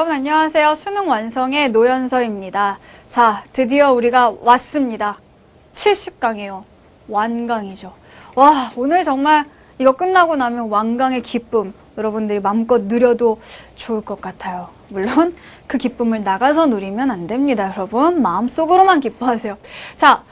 여러분 안녕하세요. 수능 완성의 노연서입니다. 자, 드디어 우리가 왔습니다. 70강이에요. 완강이죠. 와, 오늘 정말 이거 끝나고 나면 완강의 기쁨 여러분들이 마음껏 누려도 좋을 것 같아요. 물론 그 기쁨을 나가서 누리면 안 됩니다. 여러분 마음속으로만 기뻐하세요. 자,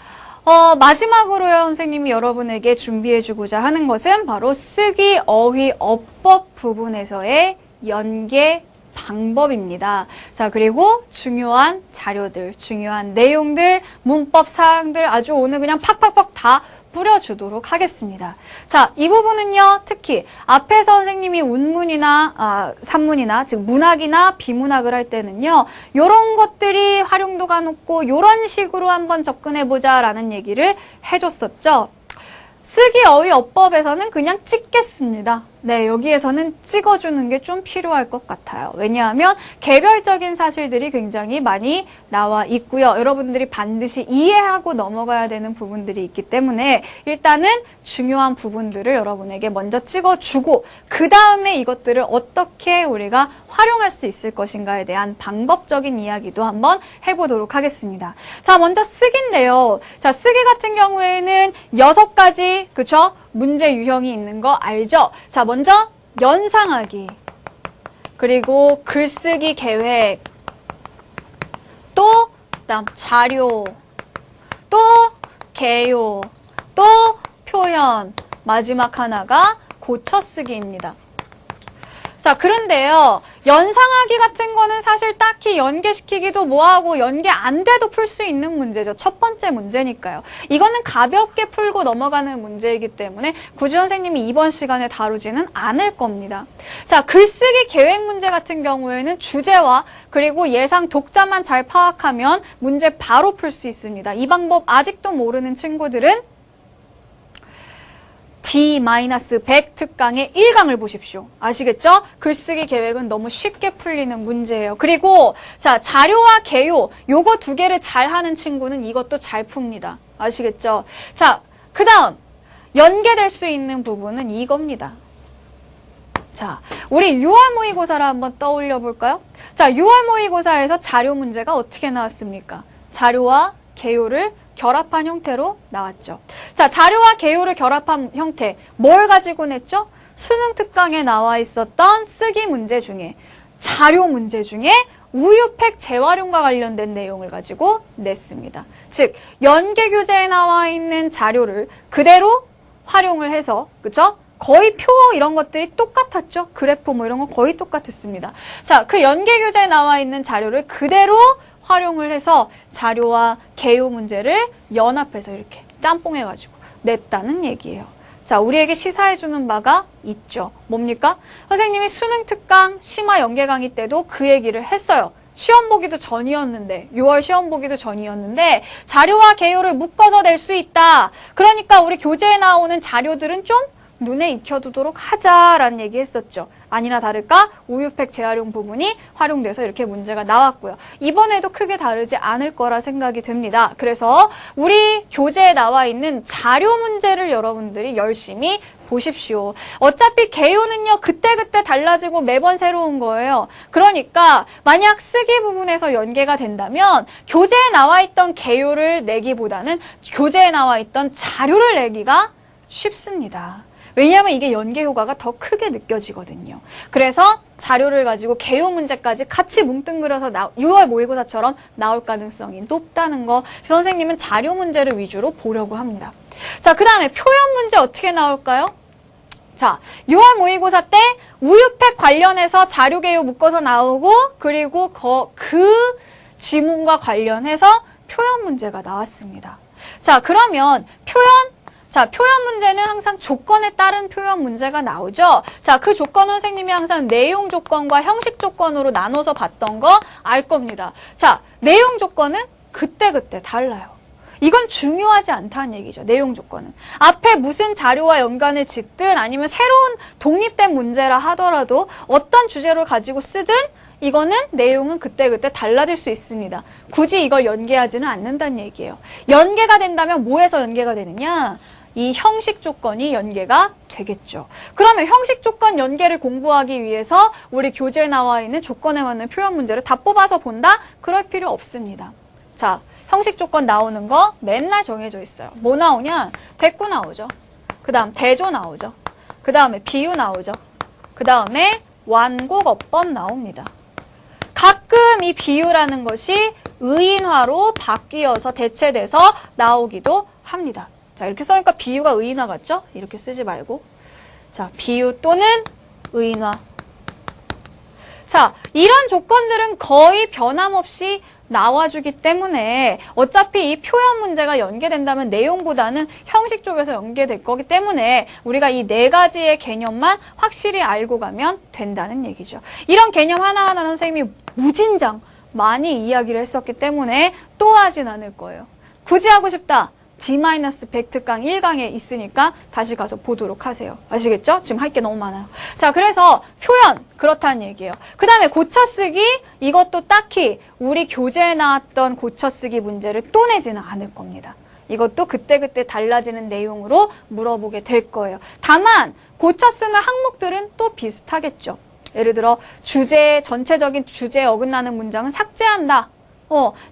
마지막으로요, 선생님이 여러분에게 준비해주고자 하는 것은 바로 쓰기, 어휘, 어법 부분에서의 연계 방법입니다. 자, 그리고 중요한 자료들, 중요한 내용들, 문법 사항들 아주 오늘 그냥 팍팍팍 다 뿌려주도록 하겠습니다. 자, 이 부분은요, 특히 앞에서 선생님이 운문이나 산문이나 즉 문학이나 비문학을 할 때는요, 요런 것들이 활용도가 높고 요런 식으로 한번 접근해보자 라는 얘기를 해줬었죠. 쓰기, 어휘, 어법에서는 그냥 찍겠습니다. 네, 여기에서는 찍어주는 게 좀 필요할 것 같아요. 왜냐하면 개별적인 사실들이 굉장히 많이 나와 있고요. 여러분들이 반드시 이해하고 넘어가야 되는 부분들이 있기 때문에 일단은 중요한 부분들을 여러분에게 먼저 찍어주고 그 다음에 이것들을 어떻게 우리가 활용할 수 있을 것인가에 대한 방법적인 이야기도 한번 해보도록 하겠습니다. 자, 먼저 쓰기인데요. 자, 쓰기 같은 경우에는 6가지, 그쵸? 문제 유형이 있는 거 알죠? 자, 먼저 연상하기, 그리고 글쓰기 계획, 또 그다음 자료, 또 개요, 또 표현, 마지막 하나가 고쳐쓰기입니다. 자, 그런데요, 연상하기 같은 거는 사실 딱히 연계시키기도 뭐하고 연계 안 돼도 풀 수 있는 문제죠. 첫 번째 문제니까요. 이거는 가볍게 풀고 넘어가는 문제이기 때문에 굳이 선생님이 이번 시간에 다루지는 않을 겁니다. 자, 글쓰기 계획 문제 같은 경우에는 주제와 그리고 예상 독자만 잘 파악하면 문제 바로 풀 수 있습니다. 이 방법 아직도 모르는 친구들은 D-100 특강의 1강을 보십시오. 아시겠죠? 글쓰기 계획은 너무 쉽게 풀리는 문제예요. 그리고 자, 자료와 개요 요거 두 개를 잘 하는 친구는 이것도 잘 풉니다. 아시겠죠? 자, 그 다음 연계될 수 있는 부분은 이겁니다. 자, 우리 6월 모의고사를 한번 떠올려 볼까요? 자, 6월 모의고사에서 자료 문제가 어떻게 나왔습니까? 자료와 개요를 결합한 형태로 나왔죠. 자, 자료와 개요를 결합한 형태, 뭘 가지고 냈죠? 수능 특강에 나와 있었던 쓰기 문제 중에, 자료 문제 중에 우유팩 재활용과 관련된 내용을 가지고 냈습니다. 즉, 연계 교재에 나와 있는 자료를 그대로 활용을 해서, 그쵸? 거의 표 이런 것들이 똑같았죠? 그래프 뭐 이런 거 거의 똑같았습니다. 자, 그 연계 교재에 나와 있는 자료를 그대로 활용을 해서 자료와 개요 문제를 연합해서 이렇게 짬뽕해가지고 냈다는 얘기예요. 자, 우리에게 시사해주는 바가 있죠. 뭡니까? 선생님이 수능 특강 심화 연계 강의 때도 그 얘기를 했어요. 시험 보기도 전이었는데, 6월 시험 보기도 전이었는데 자료와 개요를 묶어서 낼 수 있다. 그러니까 우리 교재에 나오는 자료들은 좀 눈에 익혀두도록 하자라는 얘기 했었죠. 아니나 다를까 우유팩 재활용 부분이 활용돼서 이렇게 문제가 나왔고요. 이번에도 크게 다르지 않을 거라 생각이 됩니다. 그래서 우리 교재에 나와 있는 자료 문제를 여러분들이 열심히 보십시오. 어차피 개요는요, 그때그때 달라지고 매번 새로운 거예요. 그러니까 만약 쓰기 부분에서 연계가 된다면 교재에 나와 있던 개요를 내기보다는 교재에 나와 있던 자료를 내기가 쉽습니다. 왜냐하면 이게 연계 효과가 더 크게 느껴지거든요. 그래서 자료를 가지고 개요 문제까지 같이 뭉뚱그려서 6월 모의고사처럼 나올 가능성이 높다는 거, 선생님은 자료 문제를 위주로 보려고 합니다. 자, 그 다음에 표현 문제 어떻게 나올까요? 자, 6월 모의고사 때 우유팩 관련해서 자료 개요 묶어서 나오고, 그리고 그 지문과 관련해서 표현 문제가 나왔습니다. 자, 그러면 표현 문제는 항상 조건에 따른 표현 문제가 나오죠. 자, 그 조건은 선생님이 항상 내용 조건과 형식 조건으로 나눠서 봤던 거 알 겁니다. 자, 내용 조건은 그때그때 달라요. 이건 중요하지 않다는 얘기죠. 내용 조건은. 앞에 무슨 자료와 연관을 짓든 아니면 새로운 독립된 문제라 하더라도 어떤 주제를 가지고 쓰든 이거는 내용은 그때그때 달라질 수 있습니다. 굳이 이걸 연계하지는 않는다는 얘기예요. 연계가 된다면 뭐에서 연계가 되느냐? 이 형식 조건이 연계가 되겠죠. 그러면 형식 조건 연계를 공부하기 위해서 우리 교재에 나와 있는 조건에 맞는 표현 문제를 다 뽑아서 본다? 그럴 필요 없습니다. 자, 형식 조건 나오는 거 맨날 정해져 있어요. 뭐 나오냐? 대꾸 나오죠. 그 다음 대조 나오죠. 그 다음에 비유 나오죠. 그 다음에 완곡어법 나옵니다. 가끔 이 비유라는 것이 의인화로 바뀌어서 대체돼서 나오기도 합니다. 자, 이렇게 써니까 비유가 의인화 같죠? 이렇게 쓰지 말고. 자, 비유 또는 의인화. 자, 이런 조건들은 거의 변함없이 나와주기 때문에 어차피 이 표현 문제가 연계된다면 내용보다는 형식 쪽에서 연계될 거기 때문에 우리가 이 네 가지의 개념만 확실히 알고 가면 된다는 얘기죠. 이런 개념 하나하나는 선생님이 무진장 많이 이야기를 했었기 때문에 또 하진 않을 거예요. 굳이 하고 싶다. D-100 특강 1강에 있으니까 다시 가서 보도록 하세요. 아시겠죠? 지금 할 게 너무 많아요. 자, 그래서 표현 그렇다는 얘기예요. 그 다음에 고쳐쓰기 이것도 딱히 우리 교재에 나왔던 고쳐쓰기 문제를 또 내지는 않을 겁니다. 이것도 그때그때 달라지는 내용으로 물어보게 될 거예요. 다만 고쳐쓰는 항목들은 또 비슷하겠죠. 예를 들어 전체적인 주제에 어긋나는 문장은 삭제한다.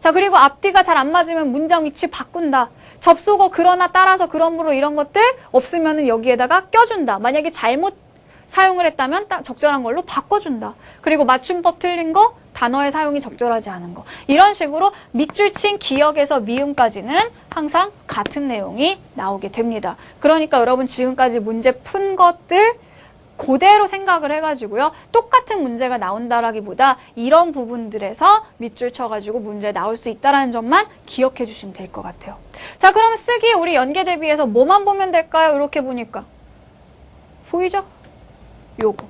자, 그리고 앞뒤가 잘 안 맞으면 문장 위치 바꾼다. 접속어 그러나 따라서 그러므로 이런 것들 없으면은 여기에다가 껴준다. 만약에 잘못 사용을 했다면 적절한 걸로 바꿔준다. 그리고 맞춤법 틀린 거, 단어의 사용이 적절하지 않은 거. 이런 식으로 밑줄 친 기역에서 미음까지는 항상 같은 내용이 나오게 됩니다. 그러니까 여러분 지금까지 문제 푼 것들 그대로 생각을 해가지고요. 똑같은 문제가 나온다라기보다 이런 부분들에서 밑줄 쳐가지고 문제 나올 수 있다는 점만 기억해 주시면 될 것 같아요. 자, 그럼 쓰기 우리 연계 대비해서 뭐만 보면 될까요? 이렇게 보니까. 보이죠? 요거.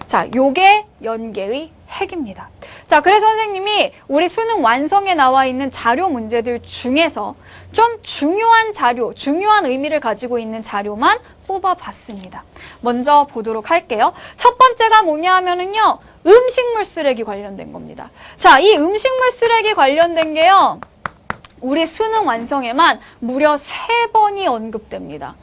자, 요게 연계의 핵입니다. 자, 그래서 선생님이 우리 수능 완성에 나와 있는 자료 문제들 중에서 좀 중요한 자료, 중요한 의미를 가지고 있는 자료만 뽑아봤습니다. 먼저 보도록 할게요. 첫 번째가 뭐냐 하면은요, 음식물 쓰레기 관련된 겁니다. 자, 이 음식물 쓰레기 관련된 게요, 우리 수능 완성에만 무려 3번이 언급됩니다.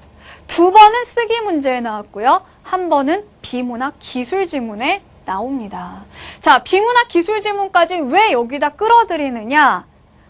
2번은 쓰기 문제에 나왔고요. 1번은 비문학 기술 지문에 나옵니다. 자, 비문학 기술 지문까지 왜 여기다 끌어들이느냐?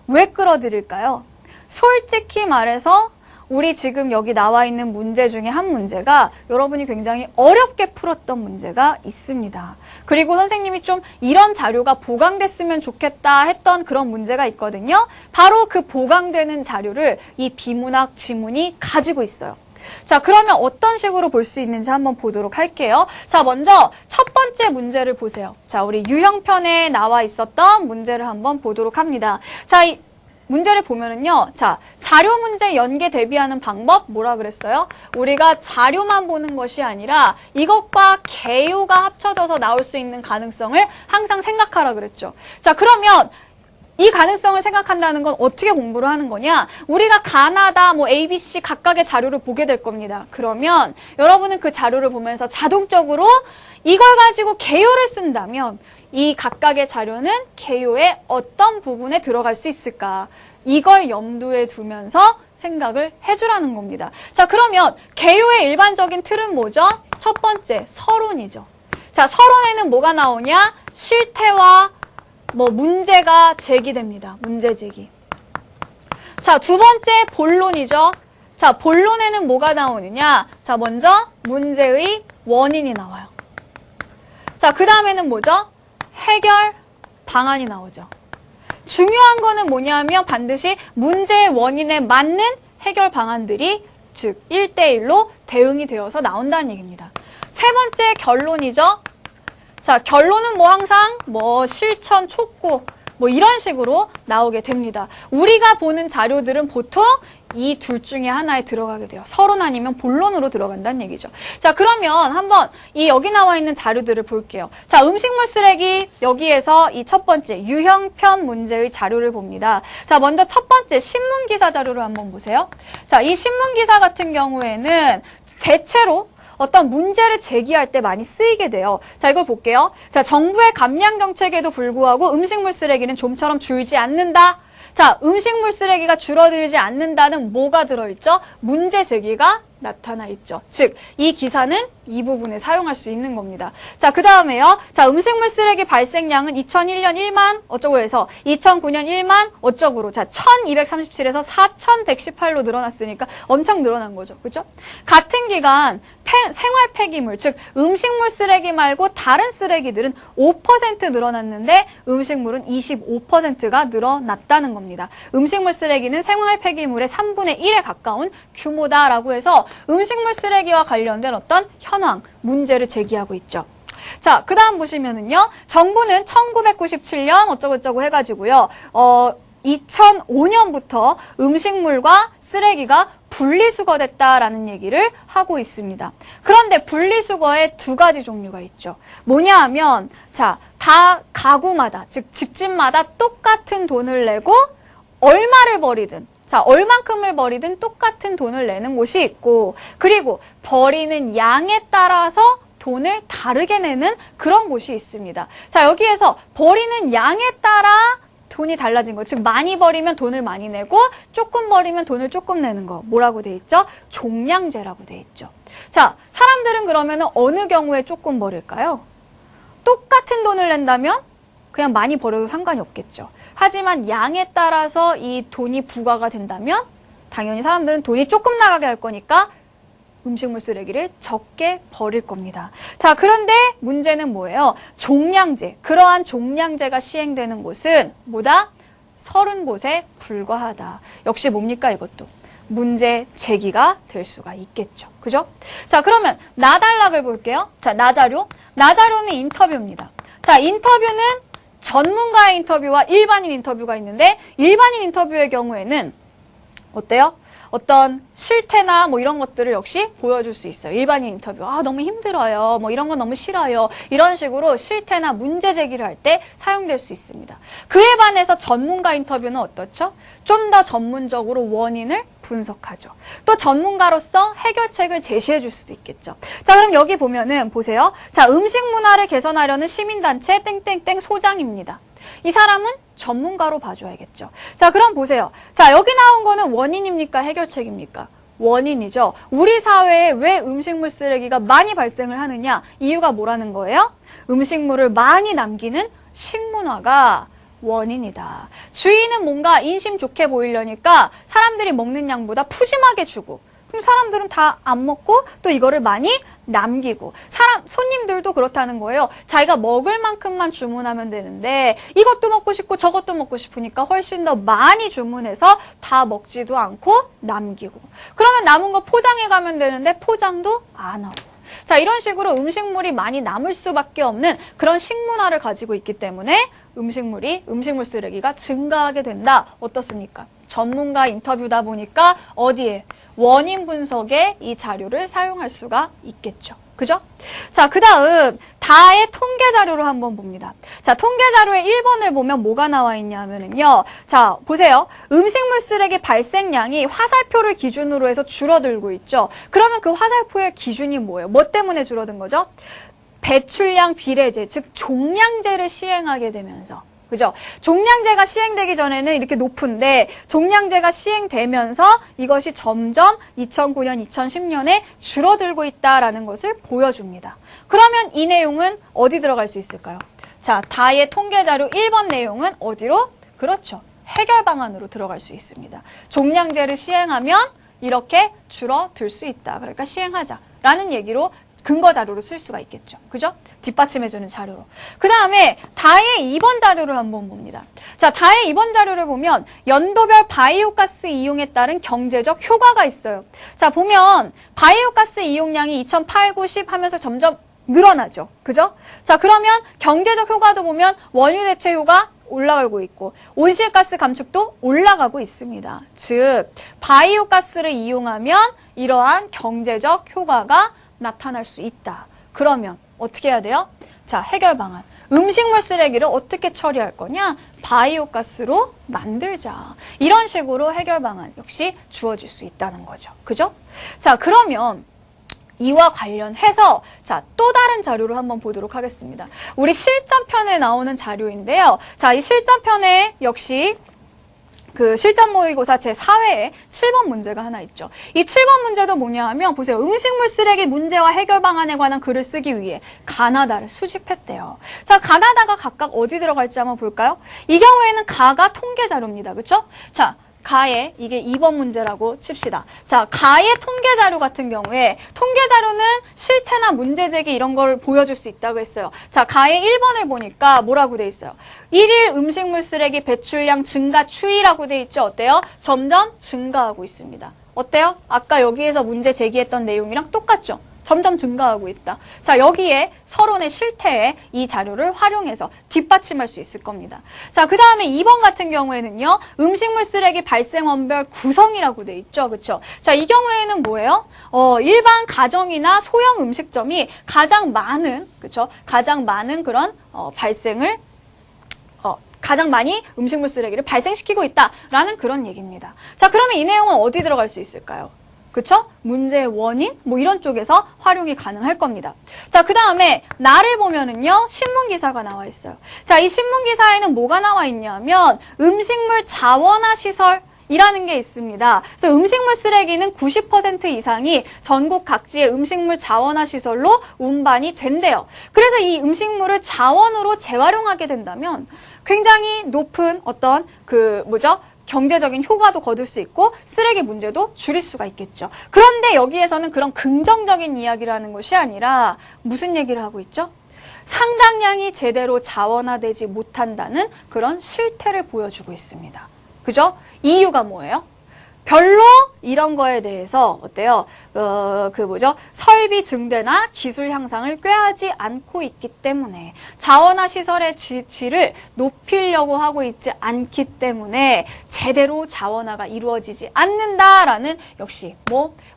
왜 끌어들일까요? 솔직히 말해서 우리 지금 여기 나와 있는 문제 중에 한 문제가 여러분이 굉장히 어렵게 풀었던 문제가 있습니다. 그리고 선생님이 좀 이런 자료가 보강됐으면 좋겠다 했던 그런 문제가 있거든요. 바로 그 보강되는 자료를 이 비문학 지문이 가지고 있어요. 자, 그러면 어떤 식으로 볼 수 있는지 한번 보도록 할게요. 자, 먼저 첫 번째 문제를 보세요. 자, 우리 유형편에 나와 있었던 문제를 한번 보도록 합니다. 자, 이 문제를 보면은요. 자, 자료 문제 연계 대비하는 방법 뭐라 그랬어요? 우리가 자료만 보는 것이 아니라 이것과 개요가 합쳐져서 나올 수 있는 가능성을 항상 생각하라 그랬죠. 자, 그러면 이 가능성을 생각한다는 건 어떻게 공부를 하는 거냐? 우리가 가나다, ABC 각각의 자료를 보게 될 겁니다. 그러면 여러분은 그 자료를 보면서 자동적으로 이걸 가지고 개요를 쓴다면 이 각각의 자료는 개요의 어떤 부분에 들어갈 수 있을까? 이걸 염두에 두면서 생각을 해주라는 겁니다. 자, 그러면 개요의 일반적인 틀은 뭐죠? 첫 번째, 서론이죠. 자, 서론에는 뭐가 나오냐? 실태와 문제가 제기됩니다. 문제 제기. 자, 두 번째, 본론이죠. 자, 본론에는 뭐가 나오느냐? 자, 먼저 문제의 원인이 나와요. 자, 그 다음에는 뭐죠? 해결 방안이 나오죠. 중요한 거는 뭐냐면 반드시 문제의 원인에 맞는 해결 방안들이 즉 1대1로 대응이 되어서 나온다는 얘기입니다. 세 번째 결론이죠. 자, 결론은 항상 실천, 촉구 이런 식으로 나오게 됩니다. 우리가 보는 자료들은 보통 이 둘 중에 하나에 들어가게 돼요. 서론 아니면 본론으로 들어간다는 얘기죠. 자, 그러면 한번 여기 나와 있는 자료들을 볼게요. 자, 음식물 쓰레기 여기에서 이 첫 번째 유형편 문제의 자료를 봅니다. 자, 먼저 첫 번째 신문기사 자료를 한번 보세요. 자, 이 신문기사 같은 경우에는 대체로 어떤 문제를 제기할 때 많이 쓰이게 돼요. 자, 이걸 볼게요. 자, 정부의 감량 정책에도 불구하고 음식물 쓰레기는 좀처럼 줄지 않는다. 자, 음식물 쓰레기가 줄어들지 않는다는 뭐가 들어있죠? 문제 제기가 나타나 있죠. 즉, 이 기사는 이 부분에 사용할 수 있는 겁니다. 자, 그 다음에요. 자, 음식물 쓰레기 발생량은 2001년 1만 어쩌고 해서 2009년 1만 어쩌고로 자, 1237에서 4118로 늘어났으니까 엄청 늘어난 거죠. 그죠? 같은 기간 생활 폐기물, 즉 음식물 쓰레기 말고 다른 쓰레기들은 5% 늘어났는데 음식물은 25%가 늘어났다는 겁니다. 음식물 쓰레기는 생활 폐기물의 3분의 1에 가까운 규모다라고 해서 음식물 쓰레기와 관련된 어떤 현황, 문제를 제기하고 있죠. 자, 그 다음 보시면은요. 정부는 1997년 어쩌고저쩌고 해가지고요. 2005년부터 음식물과 쓰레기가 분리수거됐다라는 얘기를 하고 있습니다. 그런데 분리수거에 두 가지 종류가 있죠. 뭐냐 하면, 자, 다 가구마다, 즉 집집마다 똑같은 돈을 내고 얼마를 버리든, 자, 얼만큼을 버리든 똑같은 돈을 내는 곳이 있고, 그리고 버리는 양에 따라서 돈을 다르게 내는 그런 곳이 있습니다. 자, 여기에서 버리는 양에 따라 돈이 달라진 거. 즉, 많이 버리면 돈을 많이 내고, 조금 버리면 돈을 조금 내는 거. 뭐라고 돼 있죠? 종량제라고 돼 있죠. 자, 사람들은 그러면 어느 경우에 조금 버릴까요? 똑같은 돈을 낸다면 그냥 많이 버려도 상관이 없겠죠. 하지만 양에 따라서 이 돈이 부과가 된다면 당연히 사람들은 돈이 조금 나가게 할 거니까 음식물 쓰레기를 적게 버릴 겁니다. 자, 그런데 문제는 뭐예요? 종량제. 그러한 종량제가 시행되는 곳은 뭐다? 30곳에 불과하다. 역시 뭡니까 이것도? 문제 제기가 될 수가 있겠죠. 그죠? 자, 그러면 나단락을 볼게요. 자, 나자료. 나자료는 인터뷰입니다. 자, 인터뷰는 전문가의 인터뷰와 일반인 인터뷰가 있는데 일반인 인터뷰의 경우에는 어때요? 어떤 실태나 뭐 이런 것들을 역시 보여줄 수 있어요. 일반인 인터뷰. 아, 너무 힘들어요. 뭐 이런 건 너무 싫어요. 이런 식으로 실태나 문제 제기를 할 때 사용될 수 있습니다. 그에 반해서 전문가 인터뷰는 어떻죠? 좀 더 전문적으로 원인을 분석하죠. 또 전문가로서 해결책을 제시해 줄 수도 있겠죠. 자, 그럼 여기 보면은 보세요. 자, 음식 문화를 개선하려는 시민단체 땡땡땡 소장입니다. 이 사람은 전문가로 봐줘야겠죠. 자, 그럼 보세요. 자, 여기 나온 거는 원인입니까? 해결책입니까? 원인이죠. 우리 사회에 왜 음식물 쓰레기가 많이 발생을 하느냐? 이유가 뭐라는 거예요? 음식물을 많이 남기는 식문화가 원인이다. 주인은 뭔가 인심 좋게 보이려니까 사람들이 먹는 양보다 푸짐하게 주고, 그럼 사람들은 다 안 먹고 또 이거를 많이 남기고, 손님들도 그렇다는 거예요. 자기가 먹을 만큼만 주문하면 되는데 이것도 먹고 싶고 저것도 먹고 싶으니까 훨씬 더 많이 주문해서 다 먹지도 않고 남기고, 그러면 남은 거 포장해 가면 되는데 포장도 안 하고. 자, 이런 식으로 음식물이 많이 남을 수밖에 없는 그런 식문화를 가지고 있기 때문에 음식물 쓰레기가 증가하게 된다. 어떻습니까? 전문가 인터뷰다 보니까 어디에? 원인 분석에 이 자료를 사용할 수가 있겠죠. 그죠? 자, 그 다음 다의 통계 자료를 한번 봅니다. 자, 통계 자료의 1번을 보면 뭐가 나와 있냐 하면은요. 자, 보세요. 음식물 쓰레기 발생량이 화살표를 기준으로 해서 줄어들고 있죠. 그러면 그 화살표의 기준이 뭐예요? 뭐 때문에 줄어든 거죠? 배출량 비례제, 즉 종량제를 시행하게 되면서. 그죠? 종량제가 시행되기 전에는 이렇게 높은데 종량제가 시행되면서 이것이 점점 2009년, 2010년에 줄어들고 있다라는 것을 보여줍니다. 그러면 이 내용은 어디 들어갈 수 있을까요? 자, 다의 통계자료 1번 내용은 어디로? 그렇죠. 해결 방안으로 들어갈 수 있습니다. 종량제를 시행하면 이렇게 줄어들 수 있다. 그러니까 시행하자라는 얘기로 근거 자료로 쓸 수가 있겠죠. 그죠? 뒷받침해주는 자료로. 그 다음에 다의 2번 자료를 한번 봅니다. 자, 다의 2번 자료를 보면 연도별 바이오가스 이용에 따른 경제적 효과가 있어요. 자, 보면 바이오가스 이용량이 2008, 9, 10 하면서 점점 늘어나죠. 그죠? 자, 그러면 경제적 효과도 보면 원유 대체 효과 올라가고 있고 온실가스 감축도 올라가고 있습니다. 즉, 바이오가스를 이용하면 이러한 경제적 효과가 나타날 수 있다. 그러면 어떻게 해야 돼요? 자, 해결 방안. 음식물 쓰레기를 어떻게 처리할 거냐? 바이오가스로 만들자. 이런 식으로 해결 방안 역시 주어질 수 있다는 거죠. 그죠? 자, 그러면 이와 관련해서 자, 또 다른 자료를 한번 보도록 하겠습니다. 우리 실전편에 나오는 자료인데요. 자, 이 실전편에 역시 그 실전 모의고사 제4회에 7번 문제가 하나 있죠. 이 7번 문제도 뭐냐 하면 보세요. 음식물 쓰레기 문제와 해결 방안에 관한 글을 쓰기 위해 가나다를 수집했대요. 자, 가나다가 각각 어디 들어갈지 한번 볼까요? 이 경우에는 가가 통계 자료입니다. 그렇죠? 자, 가의 이게 2번 문제라고 칩시다. 자, 가의 통계 자료 같은 경우에 통계 자료는 실태나 문제 제기 이런 걸 보여줄 수 있다고 했어요. 자, 가의 1번을 보니까 뭐라고 돼 있어요? 1일 음식물 쓰레기 배출량 증가 추이라고 돼 있죠. 어때요? 점점 증가하고 있습니다. 어때요? 아까 여기에서 문제 제기했던 내용이랑 똑같죠? 점점 증가하고 있다. 자, 여기에 서론의 실태에 이 자료를 활용해서 뒷받침할 수 있을 겁니다. 자, 그 다음에 2번 같은 경우에는요. 음식물 쓰레기 발생 원별 구성이라고 돼 있죠. 그렇죠? 자, 이 경우에는 뭐예요? 일반 가정이나 소형 음식점이 가장 많은, 그렇죠? 가장 많은 그런 발생을 가장 많이 음식물 쓰레기를 발생시키고 있다라는 그런 얘기입니다. 자, 그러면 이 내용은 어디 들어갈 수 있을까요? 그쵸? 문제의 원인? 뭐 이런 쪽에서 활용이 가능할 겁니다. 자, 그 다음에 나를 보면은요, 신문기사가 나와 있어요. 자, 이 신문기사에는 뭐가 나와 있냐면, 음식물 자원화 시설, 이라는 게 있습니다. 그래서 음식물 쓰레기는 90% 이상이 전국 각지의 음식물 자원화 시설로 운반이 된대요. 그래서 이 음식물을 자원으로 재활용하게 된다면 굉장히 높은 어떤 경제적인 효과도 거둘 수 있고 쓰레기 문제도 줄일 수가 있겠죠. 그런데 여기에서는 그런 긍정적인 이야기를 하는 것이 아니라 무슨 얘기를 하고 있죠? 상당량이 제대로 자원화되지 못한다는 그런 실태를 보여주고 있습니다. 그죠? 이유가 뭐예요? 별로 이런 거에 대해서 어때요? 설비 증대나 기술 향상을 꾀하지 않고 있기 때문에 자원화 시설의 질을 높이려고 하고 있지 않기 때문에 제대로 자원화가 이루어지지 않는다라는 역시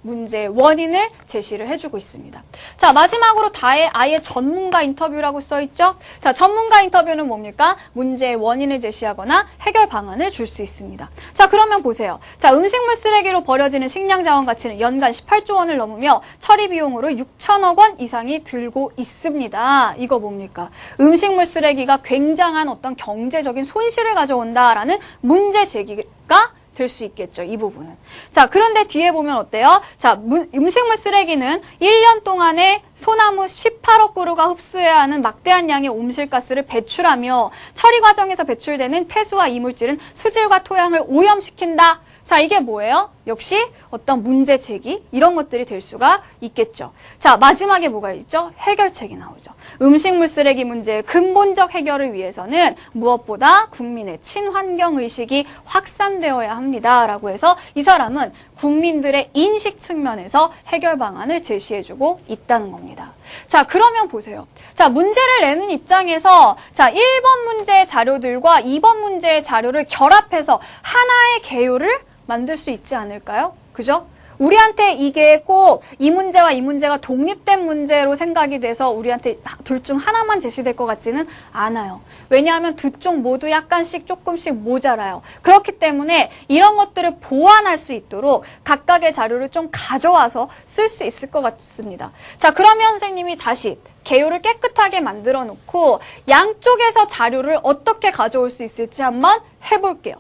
문제의 원인을 제시를 해주고 있습니다. 자, 마지막으로 아예 전문가 인터뷰라고 써있죠? 자, 전문가 인터뷰는 뭡니까? 문제의 원인을 제시하거나 해결 방안을 줄 수 있습니다. 자, 그러면 보세요. 자, 음식물 쓰레기로 버려지는 식량 자원 가치는 연간 18조 원을 넘으며 처리 비용으로 6천억 원 이상이 들고 있습니다. 이거 뭡니까? 음식물 쓰레기가 굉장한 어떤 경제적인 손실을 가져온다라는 문제 제기가 될 수 있겠죠. 이 부분은. 자, 그런데 뒤에 보면 어때요? 자, 음식물 쓰레기는 1년 동안에 소나무 18억 그루가 흡수해야 하는 막대한 양의 온실가스를 배출하며 처리 과정에서 배출되는 폐수와 이물질은 수질과 토양을 오염시킨다. 자, 이게 뭐예요? 역시 어떤 문제 제기 이런 것들이 될 수가 있겠죠. 자, 마지막에 뭐가 있죠? 해결책이 나오죠. 음식물 쓰레기 문제의 근본적 해결을 위해서는 무엇보다 국민의 친환경의식이 확산되어야 합니다라고 해서 이 사람은 국민들의 인식 측면에서 해결 방안을 제시해주고 있다는 겁니다. 자, 그러면 보세요. 자, 문제를 내는 입장에서 자, 1번 문제의 자료들과 2번 문제의 자료를 결합해서 하나의 개요를 만들 수 있지 않을까요? 그죠? 우리한테 이게 꼭 이 문제와 이 문제가 독립된 문제로 생각이 돼서 우리한테 둘 중 하나만 제시될 것 같지는 않아요. 왜냐하면 두 쪽 모두 약간씩 조금씩 모자라요. 그렇기 때문에 이런 것들을 보완할 수 있도록 각각의 자료를 좀 가져와서 쓸 수 있을 것 같습니다. 자, 그러면 선생님이 다시 개요를 깨끗하게 만들어 놓고 양쪽에서 자료를 어떻게 가져올 수 있을지 한번 해볼게요.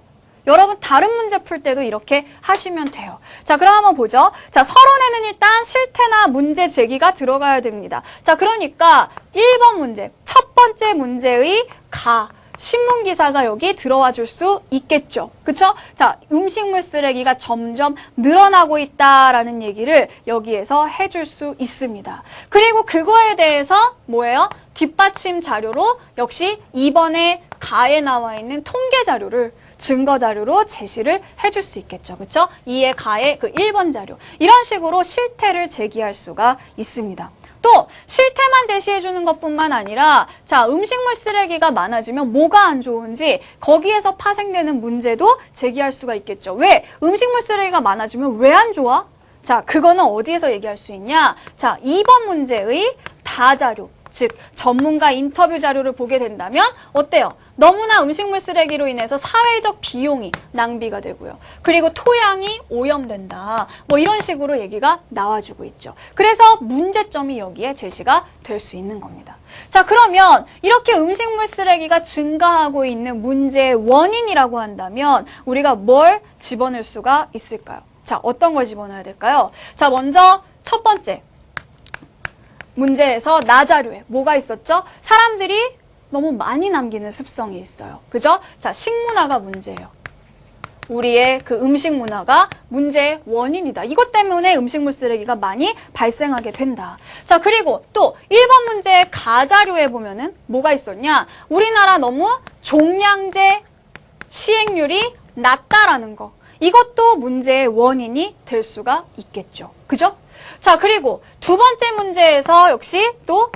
여러분 다른 문제 풀 때도 이렇게 하시면 돼요. 자, 그럼 한번 보죠. 자, 서론에는 일단 실태나 문제 제기가 들어가야 됩니다. 자, 그러니까 1번 문제, 첫 번째 문제의 신문기사가 여기 들어와 줄 수 있겠죠. 그쵸? 자, 음식물 쓰레기가 점점 늘어나고 있다라는 얘기를 여기에서 해줄 수 있습니다. 그리고 그거에 대해서 뭐예요? 뒷받침 자료로 역시 2번에 가에 나와 있는 통계 자료를 증거 자료로 제시를 해줄 수 있겠죠. 그쵸? 이에 가의 그 1번 자료. 이런 식으로 실태를 제기할 수가 있습니다. 또 실태만 제시해주는 것뿐만 아니라 자, 음식물 쓰레기가 많아지면 뭐가 안 좋은지 거기에서 파생되는 문제도 제기할 수가 있겠죠. 왜? 음식물 쓰레기가 많아지면 왜 안 좋아? 자, 그거는 어디에서 얘기할 수 있냐? 자, 2번 문제의 다자료, 즉 전문가 인터뷰 자료를 보게 된다면 어때요? 너무나 음식물 쓰레기로 인해서 사회적 비용이 낭비가 되고요. 그리고 토양이 오염된다. 뭐 이런 식으로 얘기가 나와주고 있죠. 그래서 문제점이 여기에 제시가 될 수 있는 겁니다. 자, 그러면 이렇게 음식물 쓰레기가 증가하고 있는 문제의 원인이라고 한다면 우리가 뭘 집어넣을 수가 있을까요? 자, 어떤 걸 집어넣어야 될까요? 자, 먼저 첫 번째 문제에서 나자료에 뭐가 있었죠? 사람들이 너무 많이 남기는 습성이 있어요. 그죠? 자, 식문화가 문제예요. 우리의 그 음식 문화가 문제의 원인이다. 이것 때문에 음식물 쓰레기가 많이 발생하게 된다. 자, 그리고 또 1번 문제의 가자료에 보면은 뭐가 있었냐? 우리나라 너무 종량제 시행률이 낮다라는 거. 이것도 문제의 원인이 될 수가 있겠죠. 그죠? 자, 그리고 두 번째 문제에서 역시 또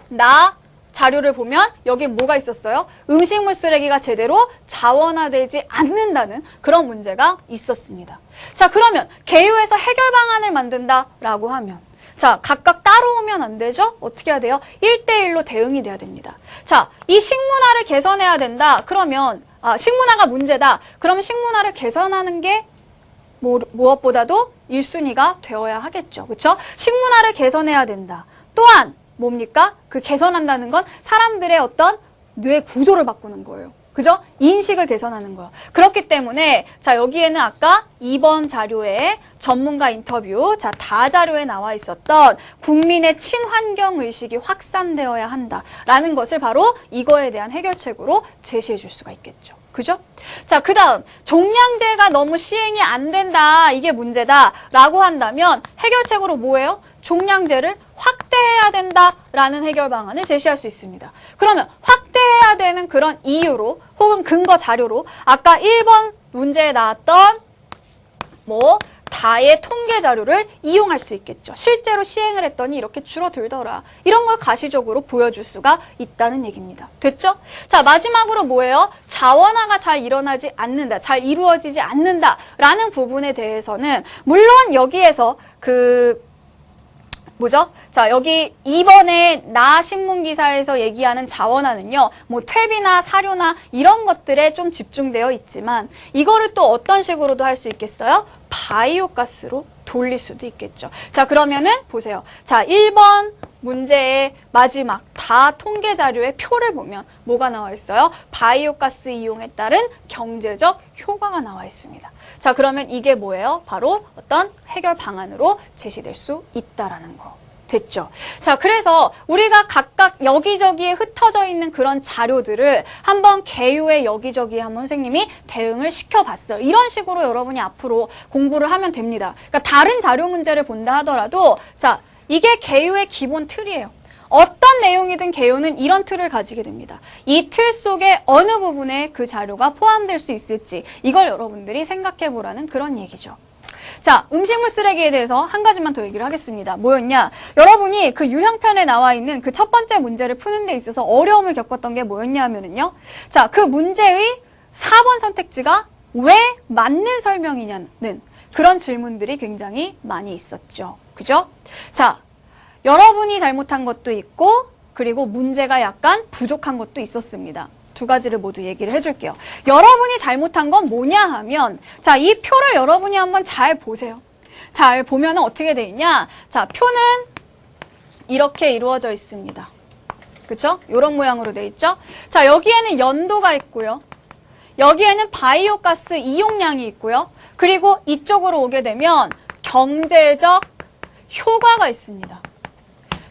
자료를 보면 여기 뭐가 있었어요? 음식물 쓰레기가 제대로 자원화되지 않는다는 그런 문제가 있었습니다. 자, 그러면 개요에서 해결 방안을 만든다라고 하면 자, 각각 따라오면 안 되죠? 어떻게 해야 돼요? 1대1로 대응이 돼야 됩니다. 자, 이 식문화를 개선해야 된다. 그러면 식문화가 문제다. 그러면 식문화를 개선하는 게 무엇보다도 1순위가 되어야 하겠죠. 그렇죠? 식문화를 개선해야 된다. 또한 뭡니까? 그 개선한다는 건 사람들의 어떤 뇌 구조를 바꾸는 거예요. 그죠? 인식을 개선하는 거예요. 그렇기 때문에 자, 여기에는 아까 2번 자료에 전문가 인터뷰, 자, 다자료에 나와 있었던 국민의 친환경 의식이 확산되어야 한다라는 것을 바로 이거에 대한 해결책으로 제시해 줄 수가 있겠죠. 그죠? 자, 그 다음 종량제가 너무 시행이 안 된다, 이게 문제다라고 한다면 해결책으로 뭐예요? 종량제를 확대해야 된다라는 해결 방안을 제시할 수 있습니다. 그러면 확대해야 되는 그런 이유로 혹은 근거 자료로 아까 1번 문제에 나왔던 다의 통계 자료를 이용할 수 있겠죠. 실제로 시행을 했더니 이렇게 줄어들더라. 이런 걸 가시적으로 보여줄 수가 있다는 얘기입니다. 됐죠? 자, 마지막으로 뭐예요? 자원화가 잘 일어나지 않는다, 잘 이루어지지 않는다라는 부분에 대해서는 물론 여기에서 자, 여기 2번에 나 신문기사에서 얘기하는 자원화는요, 퇴비나 사료나 이런 것들에 좀 집중되어 있지만, 이거를 또 어떤 식으로도 할 수 있겠어요? 바이오가스로 돌릴 수도 있겠죠. 자, 그러면은 보세요. 자, 1번 문제의 마지막 다 통계 자료의 표를 보면 뭐가 나와 있어요? 바이오가스 이용에 따른 경제적 효과가 나와 있습니다. 자, 그러면 이게 뭐예요? 바로 어떤 해결 방안으로 제시될 수 있다라는 거. 됐죠? 자, 그래서 우리가 각각 여기저기에 흩어져 있는 그런 자료들을 한번 개요에 여기저기에 한번 선생님이 대응을 시켜봤어요. 이런 식으로 여러분이 앞으로 공부를 하면 됩니다. 그러니까 다른 자료 문제를 본다 하더라도 자, 이게 개요의 기본 틀이에요. 어떤 내용이든 개요는 이런 틀을 가지게 됩니다. 이 틀 속에 어느 부분에 그 자료가 포함될 수 있을지 이걸 여러분들이 생각해 보라는 그런 얘기죠. 자, 음식물 쓰레기에 대해서 한 가지만 더 얘기를 하겠습니다. 뭐였냐? 여러분이 그 유형편에 나와 있는 그 첫 번째 문제를 푸는 데 있어서 어려움을 겪었던 게 뭐였냐 하면은요. 자, 그 문제의 4번 선택지가 왜 맞는 설명이냐는 그런 질문들이 굉장히 많이 있었죠. 그죠? 자, 여러분이 잘못한 것도 있고 그리고 문제가 약간 부족한 것도 있었습니다. 두 가지를 모두 얘기를 해줄게요. 여러분이 잘못한 건 뭐냐 하면 자, 이 표를 여러분이 한번 잘 보세요. 잘 보면 어떻게 돼 있냐? 자, 표는 이렇게 이루어져 있습니다. 그쵸? 이런 모양으로 돼 있죠? 자, 여기에는 연도가 있고요. 여기에는 바이오가스 이용량이 있고요. 그리고 이쪽으로 오게 되면 경제적 효과가 있습니다.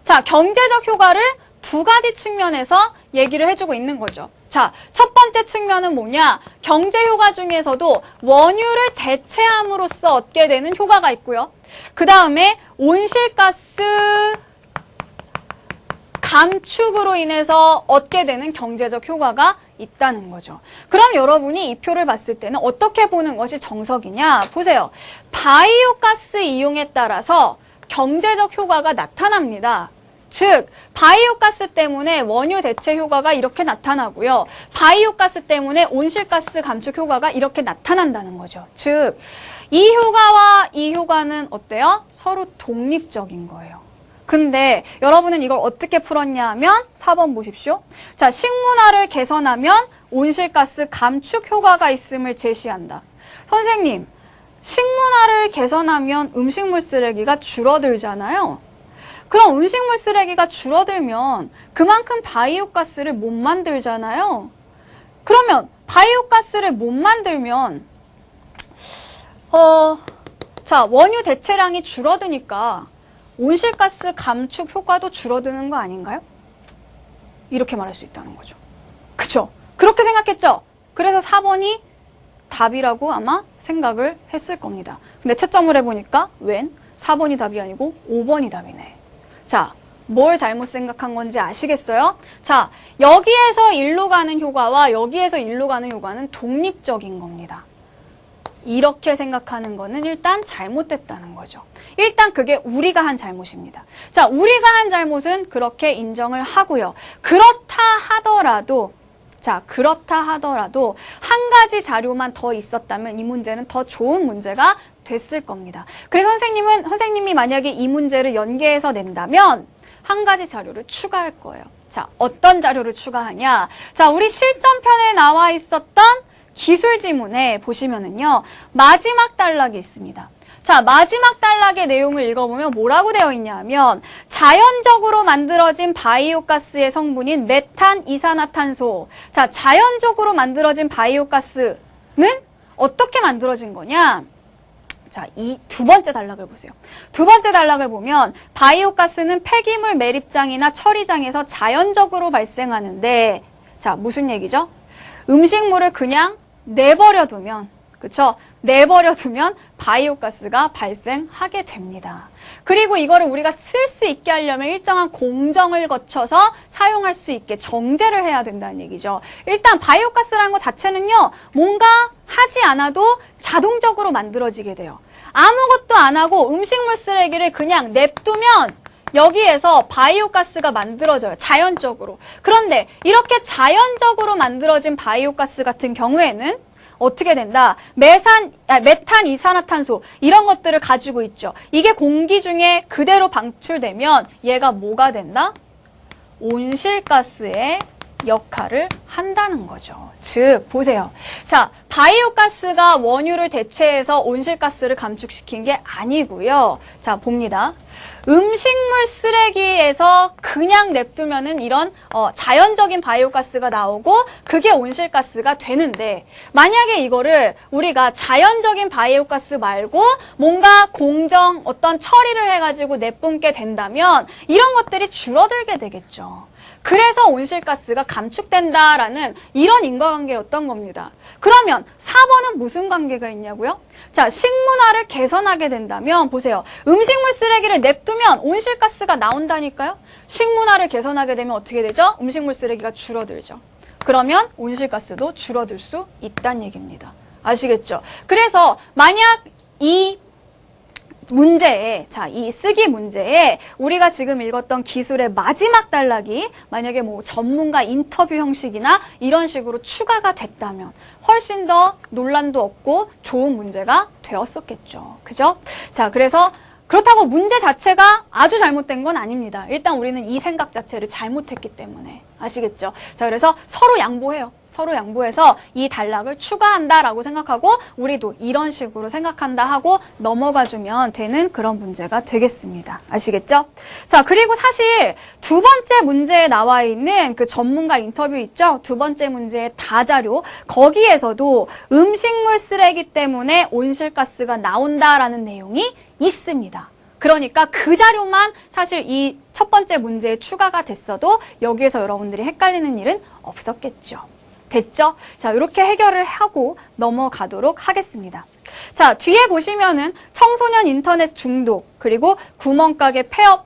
자, 경제적 효과를 두 가지 측면에서 얘기를 해주고 있는 거죠. 자, 첫 번째 측면은 뭐냐? 경제 효과 중에서도 원유를 대체함으로써 얻게 되는 효과가 있고요. 그 다음에 온실가스 감축으로 인해서 얻게 되는 경제적 효과가 있다는 거죠. 그럼 여러분이 이 표를 봤을 때는 어떻게 보는 것이 정석이냐? 보세요. 바이오가스 이용에 따라서 경제적 효과가 나타납니다. 즉, 바이오가스 때문에 원유 대체 효과가 이렇게 나타나고요. 바이오가스 때문에 온실가스 감축 효과가 이렇게 나타난다는 거죠. 즉, 이 효과와 이 효과는 어때요? 서로 독립적인 거예요. 근데 여러분은 이걸 어떻게 풀었냐 하면 4번 보십시오. 자, 식문화를 개선하면 온실가스 감축 효과가 있음을 제시한다. 선생님, 식문화를 개선하면 음식물 쓰레기가 줄어들잖아요. 그럼 음식물 쓰레기가 줄어들면 그만큼 바이오가스를 못 만들잖아요. 그러면 바이오가스를 못 만들면 자, 원유 대체량이 줄어드니까 온실가스 감축 효과도 줄어드는 거 아닌가요? 이렇게 말할 수 있다는 거죠. 그쵸? 그렇게 생각했죠? 그래서 4번이 답이라고 아마 생각을 했을 겁니다. 근데 채점을 해보니까 웬 4번이 답이 아니고 5번이 답이네. 자, 뭘 잘못 생각한 건지 아시겠어요? 자, 여기에서 일로 가는 효과와 여기에서 일로 가는 효과는 독립적인 겁니다. 이렇게 생각하는 거는 일단 잘못됐다는 거죠. 일단 그게 우리가 한 잘못입니다. 자, 우리가 한 잘못은 그렇게 인정을 하고요. 그렇다 하더라도 한 가지 자료만 더 있었다면 이 문제는 더 좋은 문제가 됐을 겁니다. 그래서 선생님이 만약에 이 문제를 연계해서 낸다면 한 가지 자료를 추가할 거예요. 자, 어떤 자료를 추가하냐? 자, 우리 실전편에 나와 있었던 기술 지문에 보시면은요, 마지막 단락이 있습니다. 자, 마지막 단락의 내용을 읽어보면 뭐라고 되어 있냐면 자연적으로 만들어진 바이오가스의 성분인 메탄 이산화탄소. 자, 자연적으로 만들어진 바이오가스는 어떻게 만들어진 거냐? 자, 이 두 번째 단락을 보세요. 두 번째 단락을 보면 바이오가스는 폐기물 매립장이나 처리장에서 자연적으로 발생하는데, 자, 무슨 얘기죠? 음식물을 그냥 내버려 두면, 그쵸? 내버려 두면 바이오가스가 발생하게 됩니다. 그리고 이거를 우리가 쓸 수 있게 하려면 일정한 공정을 거쳐서 사용할 수 있게 정제를 해야 된다는 얘기죠. 일단 바이오가스라는 것 자체는요, 뭔가 하지 않아도 자동적으로 만들어지게 돼요. 아무것도 안 하고 음식물 쓰레기를 그냥 냅두면 여기에서 바이오가스가 만들어져요. 자연적으로. 그런데 이렇게 자연적으로 만들어진 바이오가스 같은 경우에는 어떻게 된다? 메탄 이산화탄소 이런 것들을 가지고 있죠. 이게 공기 중에 그대로 방출되면 얘가 뭐가 된다? 온실가스의 역할을 한다는 거죠. 즉, 보세요. 자, 바이오가스가 원유를 대체해서 온실가스를 감축시킨 게 아니고요. 자, 봅니다. 음식물 쓰레기에서 그냥 냅두면은 이런 자연적인 바이오가스가 나오고 그게 온실가스가 되는데, 만약에 이거를 우리가 자연적인 바이오가스 말고 뭔가 공정 어떤 처리를 해가지고 내뿜게 된다면 이런 것들이 줄어들게 되겠죠. 그래서 온실가스가 감축된다라는 이런 인과관계였던 겁니다. 그러면 4번은 무슨 관계가 있냐고요? 자, 식문화를 개선하게 된다면 보세요. 음식물 쓰레기를 냅두면 온실가스가 나온다니까요? 식문화를 개선하게 되면 어떻게 되죠? 음식물 쓰레기가 줄어들죠. 그러면 온실가스도 줄어들 수 있다는 얘기입니다. 아시겠죠? 그래서 만약 이 문제에, 자, 이 쓰기 문제에 우리가 지금 읽었던 기술의 마지막 단락이 만약에 뭐 전문가 인터뷰 형식이나 이런 식으로 추가가 됐다면 훨씬 더 논란도 없고 좋은 문제가 되었었겠죠. 그죠? 자, 그래서 그렇다고 문제 자체가 아주 잘못된 건 아닙니다. 일단 우리는 이 생각 자체를 잘못했기 때문에. 아시겠죠? 자, 그래서 서로 양보해요. 서로 양보해서 이 단락을 추가한다라고 생각하고 우리도 이런 식으로 생각한다 하고 넘어가주면 되는 그런 문제가 되겠습니다. 아시겠죠? 자, 그리고 사실 두 번째 문제에 나와 있는 그 전문가 인터뷰 있죠? 두 번째 문제의 다자료, 거기에서도 음식물 쓰레기 때문에 온실가스가 나온다라는 내용이 있습니다. 그러니까 그 자료만 사실 이 첫 번째 문제에 추가가 됐어도 여기에서 여러분들이 헷갈리는 일은 없었겠죠. 됐죠? 자, 이렇게 해결을 하고 넘어가도록 하겠습니다. 자, 뒤에 보시면은 청소년 인터넷 중독, 그리고 구멍가게 폐업,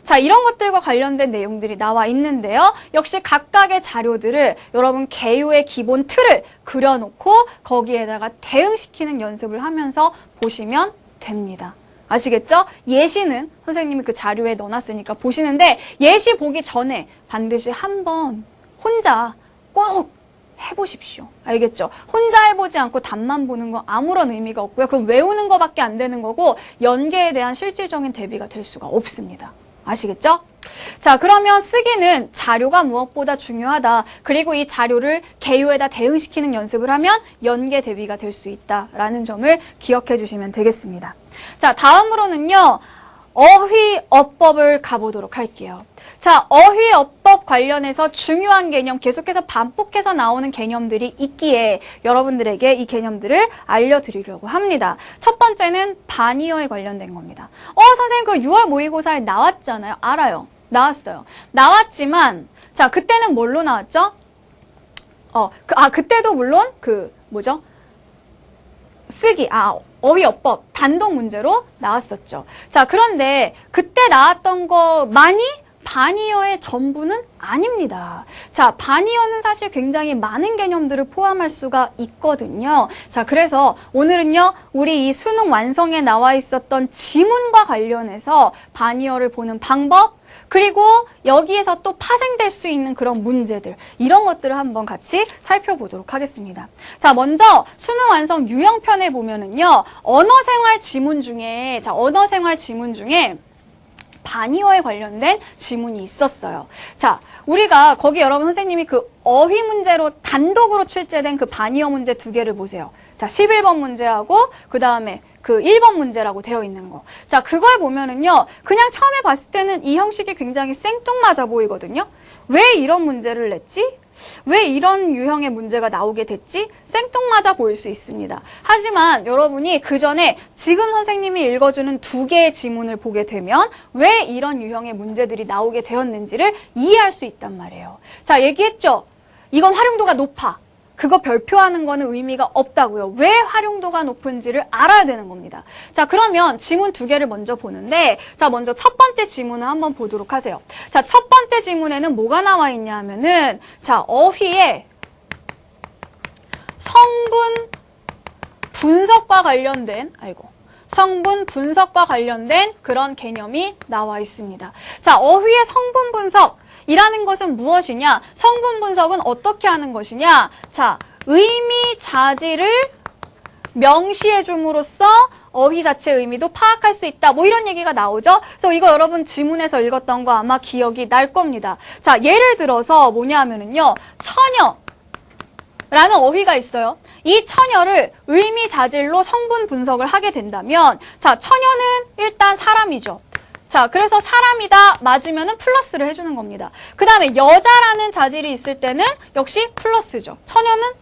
자, 이런 것들과 관련된 내용들이 나와 있는데요. 역시 각각의 자료들을 여러분 개요의 기본 틀을 그려놓고 거기에다가 대응시키는 연습을 하면서 보시면 됩니다. 아시겠죠? 예시는 선생님이 그 자료에 넣어놨으니까 보시는데 예시 보기 전에 반드시 한번 혼자 꼭 해보십시오. 알겠죠? 혼자 해보지 않고 답만 보는 거 아무런 의미가 없고요. 그건 외우는 거밖에 안 되는 거고 연계에 대한 실질적인 대비가 될 수가 없습니다. 아시겠죠? 자, 그러면 쓰기는 자료가 무엇보다 중요하다. 그리고 이 자료를 개요에다 대응시키는 연습을 하면 연계 대비가 될 수 있다라는 점을 기억해 주시면 되겠습니다. 자, 다음으로는요. 어휘어법을 가보도록 할게요. 자, 어휘어법 관련해서 중요한 개념, 계속해서 반복해서 나오는 개념들이 있기에 여러분들에게 이 개념들을 알려드리려고 합니다. 첫 번째는 반의어에 관련된 겁니다. 선생님 그 6월 모의고사에 나왔잖아요. 알아요. 나왔어요. 나왔지만, 자, 그때는 뭘로 나왔죠? 그때도 물론 쓰기, 어휘어법, 단독 문제로 나왔었죠. 자, 그런데 그때 나왔던 거만이 반의어의 전부는 아닙니다. 자, 반의어는 사실 굉장히 많은 개념들을 포함할 수가 있거든요. 자, 그래서 오늘은요, 우리 이 수능 완성에 나와 있었던 지문과 관련해서 반의어를 보는 방법, 그리고 여기에서 또 파생될 수 있는 그런 문제들, 이런 것들을 한번 같이 살펴보도록 하겠습니다. 자, 먼저 수능 완성 유형편에 보면은요, 언어생활 지문 중에 반의어에 관련된 지문이 있었어요. 자, 우리가 거기 여러분 선생님이 그 어휘 문제로 단독으로 출제된 그 반의어 문제 2개를 보세요. 자, 11번 문제하고 그 다음에 그 1번 문제라고 되어 있는 거. 자, 그걸 보면은요, 그냥 처음에 봤을 때는 이 형식이 굉장히 생뚱맞아 보이거든요. 왜 이런 문제를 냈지? 왜 이런 유형의 문제가 나오게 됐지? 생뚱맞아 보일 수 있습니다. 하지만 여러분이 그 전에 지금 선생님이 읽어주는 2개의 지문을 보게 되면 왜 이런 유형의 문제들이 나오게 되었는지를 이해할 수 있단 말이에요. 자, 얘기했죠? 이건 활용도가 높아. 그거 별표하는 거는 의미가 없다고요. 왜 활용도가 높은지를 알아야 되는 겁니다. 자, 그러면 지문 2개를 먼저 보는데, 자, 먼저 첫 번째 지문을 한번 보도록 하세요. 자, 첫 번째 지문에는 뭐가 나와 있냐 하면은, 자, 어휘의 성분 분석과 관련된, 성분 분석과 관련된 그런 개념이 나와 있습니다. 자, 어휘의 성분 분석. 이라는 것은 무엇이냐? 성분 분석은 어떻게 하는 것이냐? 자, 의미 자질을 명시해 줌으로써 어휘 자체의 의미도 파악할 수 있다. 뭐 이런 얘기가 나오죠? 그래서 이거 여러분 지문에서 읽었던 거 아마 기억이 날 겁니다. 자, 예를 들어서 뭐냐 하면은요, 처녀라는 어휘가 있어요. 이 처녀를 의미 자질로 성분 분석을 하게 된다면, 자, 처녀는 일단 사람이죠. 자, 그래서 사람이다 맞으면은 플러스를 해주는 겁니다. 그 다음에 여자라는 자질이 있을 때는 역시 플러스죠. 처녀는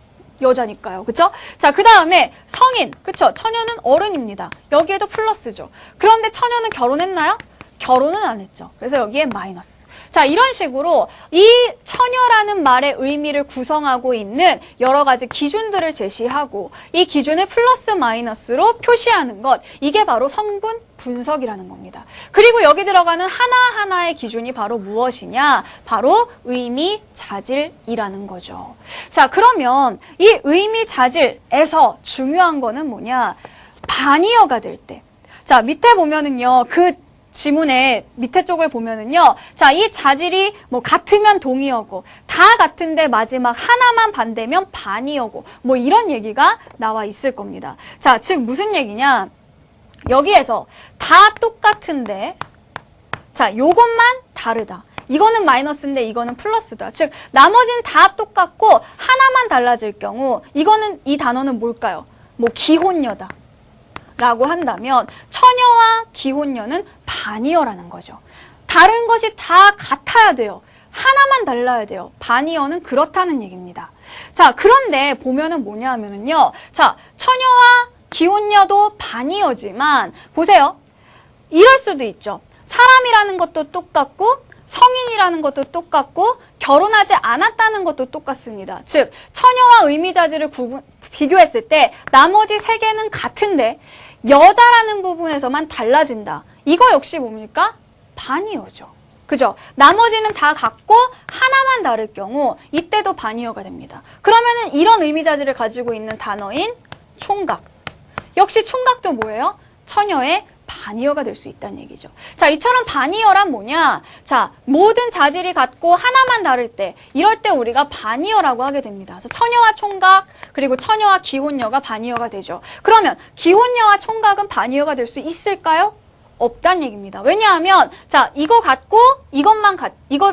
여자니까요. 그쵸? 자, 그 다음에 성인. 그쵸? 처녀는 어른입니다. 여기에도 플러스죠. 그런데 처녀는 결혼했나요? 결혼은 안 했죠. 그래서 여기에 마이너스. 자, 이런 식으로 이 처녀라는 말의 의미를 구성하고 있는 여러 가지 기준들을 제시하고 이 기준을 플러스 마이너스로 표시하는 것, 이게 바로 성분 분석이라는 겁니다. 그리고 여기 들어가는 하나하나의 기준이 바로 무엇이냐? 바로 의미 자질이라는 거죠. 자, 그러면 이 의미 자질에서 중요한 거는 뭐냐? 반의어가 될 때. 자, 밑에 보면은요, 그 지문의 밑에 쪽을 보면은요, 자, 이 자질이 뭐 같으면 동의어고, 다 같은데 마지막 하나만 반대면 반의어고, 뭐 이런 얘기가 나와 있을 겁니다. 자, 즉 무슨 얘기냐? 여기에서 다 똑같은데, 자, 요것만 다르다. 이거는 마이너스인데 이거는 플러스다. 즉, 나머지는 다 똑같고 하나만 달라질 경우, 이 단어는 뭘까요? 뭐 기혼녀다. 라고 한다면 처녀와 기혼녀는 반의어라는 거죠. 다른 것이 다 같아야 돼요. 하나만 달라야 돼요. 반의어는 그렇다는 얘기입니다. 자, 그런데 보면은 뭐냐 하면은요. 자, 처녀와 기혼녀도 반의어지만 보세요. 이럴 수도 있죠. 사람이라는 것도 똑같고 성인이라는 것도 똑같고 결혼하지 않았다는 것도 똑같습니다. 즉, 처녀와 의미자질을 비교했을 때 나머지 3개는 같은데 여자라는 부분에서만 달라진다. 이거 역시 뭡니까? 반의어죠. 그죠? 나머지는 다 같고 하나만 다를 경우 이때도 반의어가 됩니다. 그러면은 이런 의미자질을 가지고 있는 단어인 총각. 역시 총각도 뭐예요? 처녀의 반의어가 될 수 있다는 얘기죠. 자, 이처럼 반의어란 뭐냐? 자, 모든 자질이 같고 하나만 다를 때, 이럴 때 우리가 반의어라고 하게 됩니다. 그래서 처녀와 총각, 그리고 처녀와 기혼녀가 반의어가 되죠. 그러면 기혼녀와 총각은 반의어가 될 수 있을까요? 없다는 얘기입니다. 왜냐하면 자 이거 같고 이거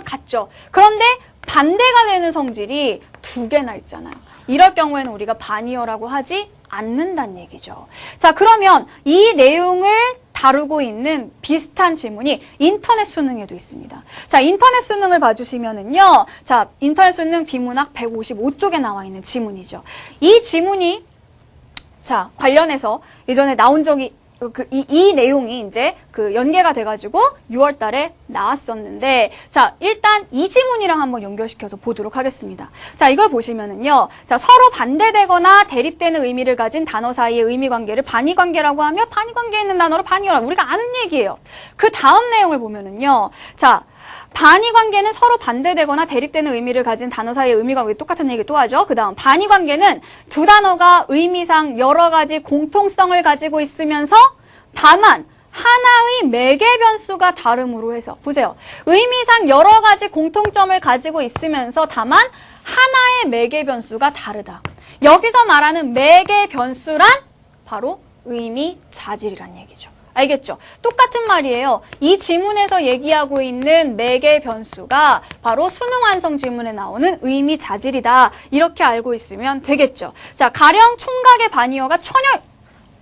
같죠. 그런데 반대가 되는 성질이 두 개나 있잖아요. 이럴 경우에는 우리가 반이어라고 하지 않는다는 얘기죠. 자 그러면 이 내용을 다루고 있는 비슷한 지문이 인터넷 수능에도 있습니다. 자, 인터넷 수능을 봐주시면은요. 자, 인터넷 수능 비문학 155쪽에 나와 있는 지문이죠. 이 지문이 자, 관련해서 예전에 나온 적이 이 내용이 이제 연계가 돼가지고 6월 달에 나왔었는데, 자, 일단 이 지문이랑 한번 연결시켜서 보도록 하겠습니다. 자, 이걸 보시면은요. 자, 서로 반대되거나 대립되는 의미를 가진 단어 사이의 의미 관계를 반의 관계라고 하며 반의 관계에 있는 단어를 반의어라. 우리가 아는 얘기예요. 그 다음 내용을 보면은요. 자, 반의 관계는 서로 반대되거나 대립되는 의미를 가진 단어 사이의 의미 관계 똑같은 얘기 또 하죠. 그 다음 반의 관계는 두 단어가 의미상 여러 가지 공통성을 가지고 있으면서 다만 하나의 매개 변수가 다름으로 해서 보세요. 의미상 여러 가지 공통점을 가지고 있으면서 다만 하나의 매개 변수가 다르다. 여기서 말하는 매개 변수란 바로 의미 자질이란 얘기죠. 알겠죠? 똑같은 말이에요. 이 지문에서 얘기하고 있는 매개 변수가 바로 수능 완성 지문에 나오는 의미 자질이다. 이렇게 알고 있으면 되겠죠. 자, 가령 총각의 반의어가 처녀,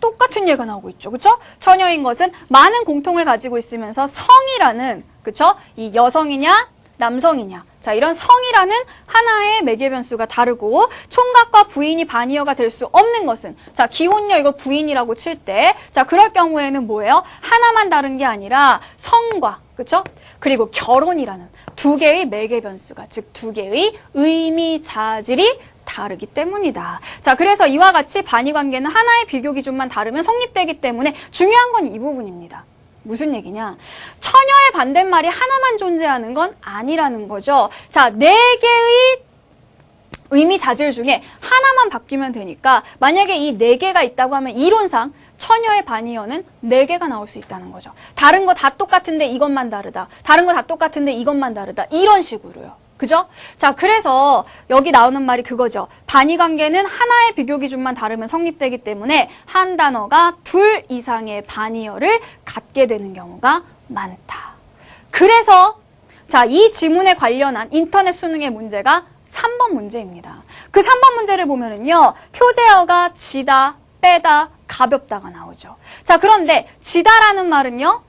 똑같은 예가 나오고 있죠. 그쵸? 처녀인 것은 많은 공통을 가지고 있으면서 성이라는, 그쵸? 이 여성이냐, 남성이냐. 자, 이런 성이라는 하나의 매개 변수가 다르고 총각과 부인이 반의어가 될 수 없는 것은 자, 기혼녀 이거 부인이라고 칠 때 자, 그럴 경우에는 뭐예요? 하나만 다른 게 아니라 성과, 그쵸? 그리고 결혼이라는 두 개의 매개 변수가 즉 두 개의 의미 자질이 다르기 때문이다. 자, 그래서 이와 같이 반의 관계는 하나의 비교 기준만 다르면 성립되기 때문에 중요한 건 이 부분입니다. 무슨 얘기냐? 처녀의 반대말이 하나만 존재하는 건 아니라는 거죠. 자, 네 개의 의미 자질 중에 하나만 바뀌면 되니까 만약에 이 네 개가 있다고 하면 이론상 처녀의 반의어는 4개가 나올 수 있다는 거죠. 다른 거 다 똑같은데 이것만 다르다. 다른 거 다 똑같은데 이것만 다르다. 이런 식으로요. 그죠? 자, 그래서 여기 나오는 말이 그거죠. 반의 관계는 하나의 비교 기준만 다르면 성립되기 때문에 한 단어가 둘 이상의 반의어를 갖게 되는 경우가 많다. 그래서 자, 이 지문에 관련한 인터넷 수능의 문제가 3번 문제입니다. 그 3번 문제를 보면은요. 표제어가 지다, 빼다, 가볍다가 나오죠. 자, 그런데 지다라는 말은요.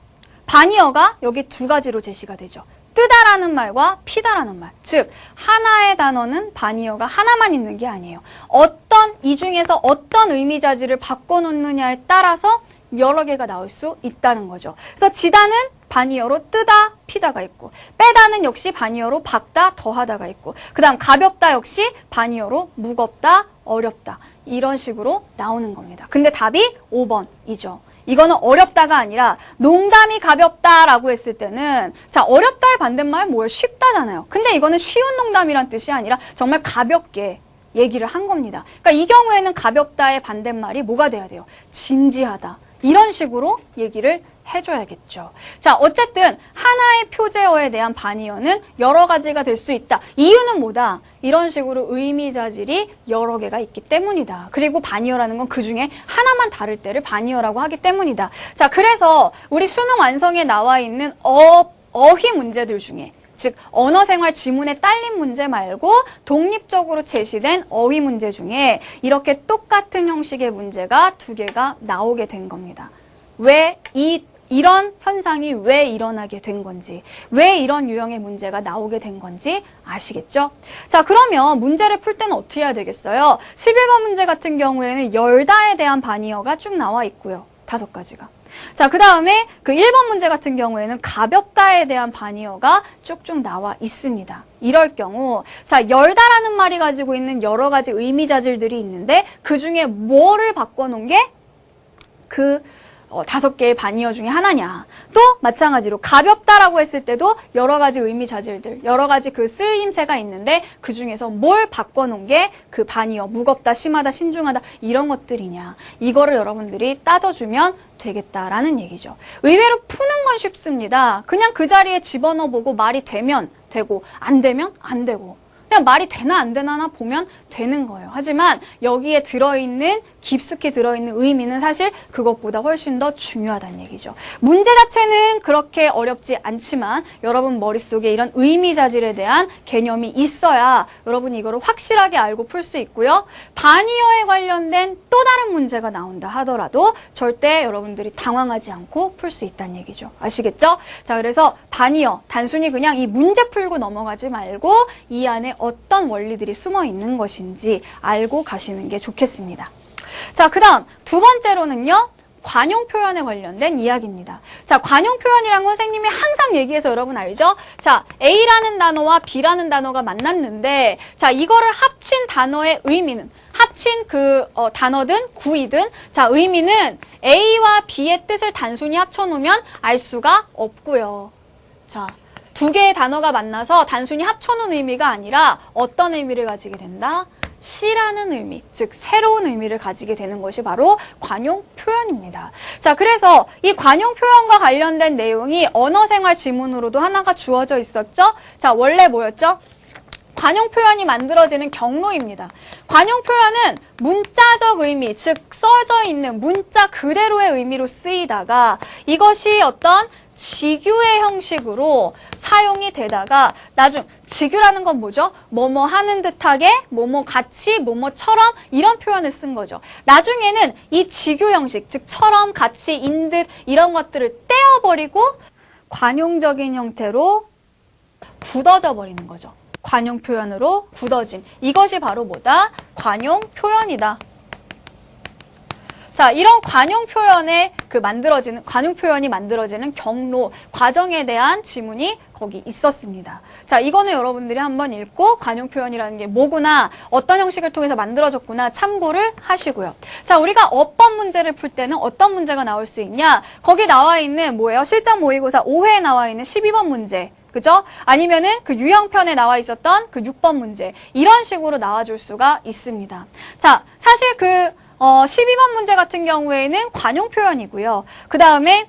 반의어가 여기 두 가지로 제시가 되죠. 뜨다라는 말과 피다라는 말. 즉 하나의 단어는 반의어가 하나만 있는 게 아니에요. 이 중에서 어떤 의미 자질을 바꿔놓느냐에 따라서 여러 개가 나올 수 있다는 거죠. 그래서 지다는 반의어로 뜨다, 피다가 있고 빼다는 역시 반의어로 박다, 더하다가 있고 그 다음 가볍다 역시 반의어로 무겁다, 어렵다 이런 식으로 나오는 겁니다. 근데 답이 5번이죠. 이거는 어렵다가 아니라 농담이 가볍다라고 했을 때는 자, 어렵다의 반대말 뭐예요? 쉽다잖아요. 근데 이거는 쉬운 농담이란 뜻이 아니라 정말 가볍게 얘기를 한 겁니다. 그러니까 이 경우에는 가볍다의 반대말이 뭐가 돼야 돼요? 진지하다. 이런 식으로 얘기를 해줘야겠죠. 자, 어쨌든 하나의 표제어에 대한 반의어는 여러 가지가 될 수 있다. 이유는 뭐다? 이런 식으로 의미 자질이 여러 개가 있기 때문이다. 그리고 반의어라는 건 그 중에 하나만 다를 때를 반의어라고 하기 때문이다. 자, 그래서 우리 수능 완성에 나와 있는 어휘 문제들 중에 즉 언어생활 지문에 딸린 문제 말고 독립적으로 제시된 어휘 문제 중에 이렇게 똑같은 형식의 문제가 2개가 나오게 된 겁니다. 왜 이런 현상이 왜 일어나게 된 건지, 왜 이런 유형의 문제가 나오게 된 건지 아시겠죠? 자, 그러면 문제를 풀 때는 어떻게 해야 되겠어요? 11번 문제 같은 경우에는 열다에 대한 반의어가 쭉 나와 있고요. 5가지가. 자, 그 다음에 그 1번 문제 같은 경우에는 가볍다에 대한 반의어가 쭉쭉 나와 있습니다. 이럴 경우, 자, 열다라는 말이 가지고 있는 여러 가지 의미 자질들이 있는데 그 중에 뭐를 바꿔놓은 게 5개의 반의어 중에 하나냐. 또 마찬가지로 가볍다라고 했을 때도 여러 가지 의미 자질들, 여러 가지 그 쓰임새가 있는데 그 중에서 뭘 바꿔놓은 게 그 반의어, 무겁다, 심하다, 신중하다 이런 것들이냐. 이거를 여러분들이 따져주면 되겠다라는 얘기죠. 의외로 푸는 건 쉽습니다. 그냥 그 자리에 집어넣어보고 말이 되면 되고 안 되면 안 되고 그냥 말이 되나 안 되나 보면 되는 거예요. 하지만 여기에 들어있는 깊숙이 들어있는 의미는 사실 그것보다 훨씬 더 중요하다는 얘기죠. 문제 자체는 그렇게 어렵지 않지만 여러분 머릿속에 이런 의미자질에 대한 개념이 있어야 여러분이 이거를 확실하게 알고 풀 수 있고요. 반이어에 관련된 또 다른 문제가 나온다 하더라도 절대 여러분들이 당황하지 않고 풀 수 있다는 얘기죠. 아시겠죠? 자, 그래서 반이어, 단순히 그냥 이 문제 풀고 넘어가지 말고 이 안에 어떤 원리들이 숨어 있는 것인지 알고 가시는 게 좋겠습니다. 자, 그 다음 두 번째로는요. 관용 표현에 관련된 이야기입니다. 자, 관용 표현이란 건 선생님이 항상 얘기해서 여러분 알죠? 자, A라는 단어와 B라는 단어가 만났는데 자, 이거를 합친 단어의 의미는 합친 단어든 구이든 자, 의미는 A와 B의 뜻을 단순히 합쳐놓으면 알 수가 없고요. 자, 두 개의 단어가 만나서 단순히 합쳐놓은 의미가 아니라 어떤 의미를 가지게 된다? 시라는 의미, 즉 새로운 의미를 가지게 되는 것이 바로 관용 표현입니다. 자, 그래서 이 관용 표현과 관련된 내용이 언어생활 지문으로도 하나가 주어져 있었죠? 자, 원래 뭐였죠? 관용 표현이 만들어지는 경로입니다. 관용 표현은 문자적 의미, 즉 써져 있는 문자 그대로의 의미로 쓰이다가 이것이 어떤 직유의 형식으로 사용이 되다가 나중 직유라는 건 뭐죠? 뭐뭐 하는 듯하게, 뭐뭐 같이, 뭐뭐처럼 이런 표현을 쓴 거죠. 나중에는 이 직유 형식, 즉 처럼, 같이, 인 듯 이런 것들을 떼어버리고 관용적인 형태로 굳어져 버리는 거죠. 관용 표현으로 굳어짐. 이것이 바로 뭐다? 관용 표현이다. 자, 이런 관용 표현의 관용 표현이 만들어지는 경로, 과정에 대한 지문이 거기 있었습니다. 자, 이거는 여러분들이 한번 읽고 관용 표현이라는 게 뭐구나, 어떤 형식을 통해서 만들어졌구나 참고를 하시고요. 자, 우리가 어법 문제를 풀 때는 어떤 문제가 나올 수 있냐? 거기 나와 있는 뭐예요? 실전 모의고사 5회에 나와 있는 12번 문제. 그죠? 아니면은 그 유형편에 나와 있었던 그 6번 문제. 이런 식으로 나와줄 수가 있습니다. 자, 사실 12번 문제 같은 경우에는 관용 표현이고요. 그 다음에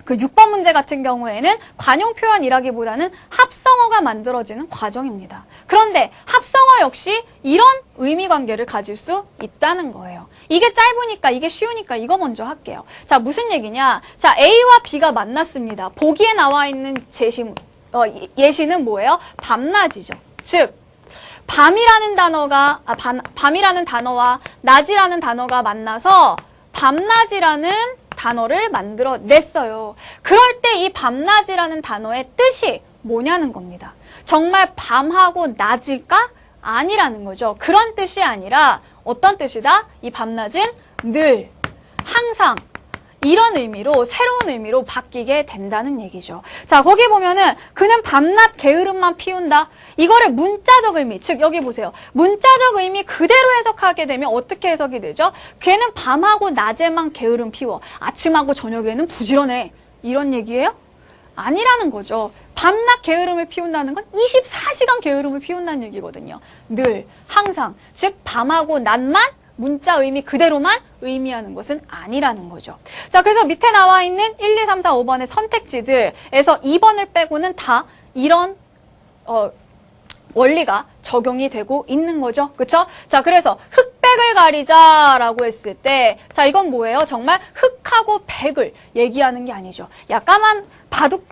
그 6번 문제 같은 경우에는 관용 표현이라기보다는 합성어가 만들어지는 과정입니다. 그런데 합성어 역시 이런 의미 관계를 가질 수 있다는 거예요. 이게 짧으니까, 이게 쉬우니까 이거 먼저 할게요. 자, 무슨 얘기냐? 자, A와 B가 만났습니다. 보기에 나와 있는 예시는 뭐예요? 밤낮이죠. 즉, 밤이라는 단어와 낮이라는 단어가 만나서 밤낮이라는 단어를 만들어냈어요. 그럴 때 이 밤낮이라는 단어의 뜻이 뭐냐는 겁니다. 정말 밤하고 낮일까? 아니라는 거죠. 그런 뜻이 아니라 어떤 뜻이다? 이 밤낮은 늘, 항상 이런 의미로, 새로운 의미로 바뀌게 된다는 얘기죠. 자, 거기 보면은 그는 밤낮 게으름만 피운다. 이거를 문자적 의미, 즉 여기 보세요. 문자적 의미 그대로 해석하게 되면 어떻게 해석이 되죠? 걔는 밤하고 낮에만 게으름 피워. 아침하고 저녁에는 부지런해. 이런 얘기예요? 아니라는 거죠. 밤낮 게으름을 피운다는 건 24시간 게으름을 피운다는 얘기거든요. 늘, 항상. 즉 밤하고 낮만 문자 의미 그대로만 의미하는 것은 아니라는 거죠. 자, 그래서 밑에 나와 있는 1, 2, 3, 4, 5번의 선택지들에서 2번을 빼고는 다 이런 원리가 적용이 되고 있는 거죠. 그쵸? 자, 그래서 흑백을 가리자라고 했을 때, 자, 이건 뭐예요? 정말 흑하고 백을 얘기하는 게 아니죠. 야, 까만 바둑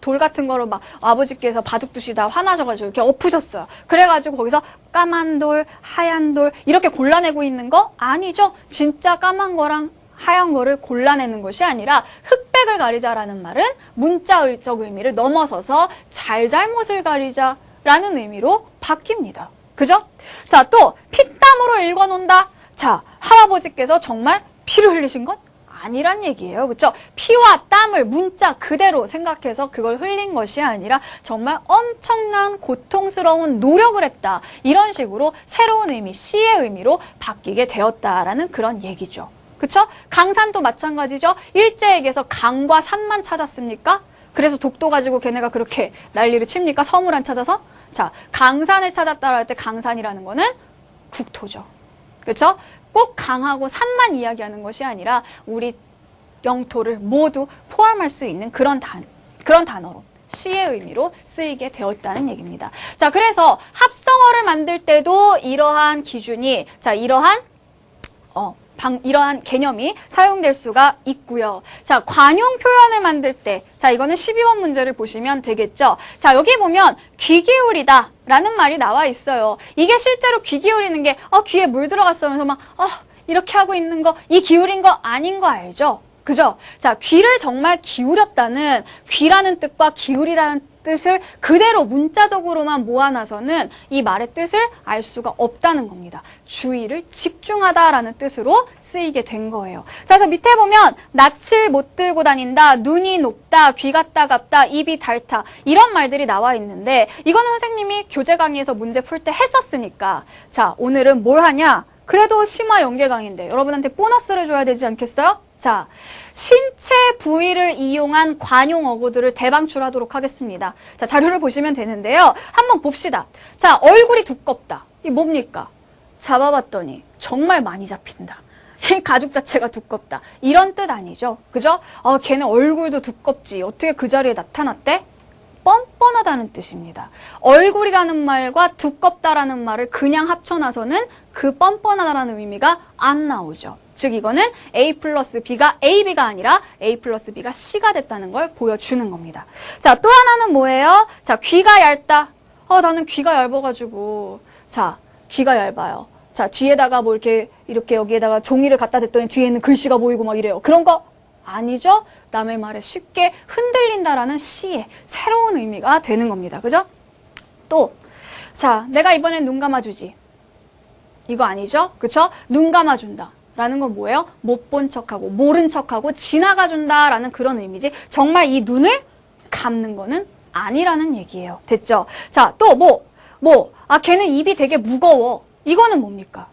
돌 같은 거로 막 아버지께서 바둑 두시다 화나셔가지고 이렇게 엎으셨어요. 그래가지고 거기서 까만 돌, 하얀 돌 이렇게 골라내고 있는 거 아니죠. 진짜 까만 거랑 하얀 거를 골라내는 것이 아니라 흑백을 가리자라는 말은 문자적 의미를 넘어서서 잘잘못을 가리자라는 의미로 바뀝니다. 그죠? 자, 또 피땀으로 읽어놓는다. 자, 할아버지께서 정말 피를 흘리신 건 아니란 얘기예요. 그렇죠? 피와 땀을 문자 그대로 생각해서 그걸 흘린 것이 아니라 정말 엄청난 고통스러운 노력을 했다. 이런 식으로 새로운 의미, 시의 의미로 바뀌게 되었다라는 그런 얘기죠. 그렇죠? 강산도 마찬가지죠. 일제에게서 강과 산만 찾았습니까? 그래서 독도 가지고 걔네가 그렇게 난리를 칩니까? 섬을 안 찾아서? 자, 강산을 찾았다라 할 때 강산이라는 거는 국토죠. 그렇죠? 꼭 강하고 산만 이야기하는 것이 아니라 우리 영토를 모두 포함할 수 있는 그런 단어로 시의 의미로 쓰이게 되었다는 얘기입니다. 자, 그래서 합성어를 만들 때도 이러한 기준이, 자, 이러한 이러한 개념이 사용될 수가 있고요. 자, 관용 표현을 만들 때, 자, 이거는 12번 문제를 보시면 되겠죠. 자, 여기 보면 귀 기울이다 라는 말이 나와 있어요. 이게 실제로 귀 기울이는 게, 귀에 물 들어갔어 하면서 막, 이렇게 하고 있는 거, 이 기울인 거 아닌 거 알죠? 그죠? 자, 귀를 정말 기울였다는 귀라는 뜻과 기울이라는 뜻을 그대로 문자적으로만 모아놔서는 이 말의 뜻을 알 수가 없다는 겁니다. 주의를 집중하다라는 뜻으로 쓰이게 된 거예요. 자, 그래서 밑에 보면 낯을 못 들고 다닌다, 눈이 높다, 귀가 따갑다, 입이 닳다 이런 말들이 나와 있는데 이거는 선생님이 교재 강의에서 문제 풀 때 했었으니까 자, 오늘은 뭘 하냐? 그래도 심화 연계 강의인데 여러분한테 보너스를 줘야 되지 않겠어요? 자, 신체 부위를 이용한 관용 어구들을 대방출하도록 하겠습니다. 자, 자료를 보시면 되는데요. 한번 봅시다. 자, 얼굴이 두껍다. 이 뭡니까? 잡아봤더니 정말 많이 잡힌다. 이 가죽 자체가 두껍다. 이런 뜻 아니죠? 그죠? 걔는 얼굴도 두껍지. 어떻게 그 자리에 나타났대? 뻔뻔하다는 뜻입니다. 얼굴이라는 말과 두껍다라는 말을 그냥 합쳐놔서는 그 뻔뻔하다라는 의미가 안 나오죠. 즉 이거는 A 플러스 B가 AB가 아니라 A 플러스 B가 C가 됐다는 걸 보여주는 겁니다. 자, 또 하나는 뭐예요? 자, 귀가 얇다. 나는 귀가 얇아가지고. 자, 귀가 얇아요. 자, 뒤에다가 뭐 이렇게 여기에다가 종이를 갖다 댔더니 뒤에는 글씨가 보이고 막 이래요. 그런 거 아니죠? 남의 말에 쉽게 흔들린다라는 C의 새로운 의미가 되는 겁니다. 그죠? 또, 자, 내가 이번엔 눈 감아주지. 이거 아니죠? 그쵸? 눈 감아준다. 라는 건 뭐예요? 못 본 척하고 모른 척하고 지나가준다라는 그런 의미지 정말 이 눈을 감는 거는 아니라는 얘기예요. 됐죠? 자, 또 걔는 입이 되게 무거워. 이거는 뭡니까?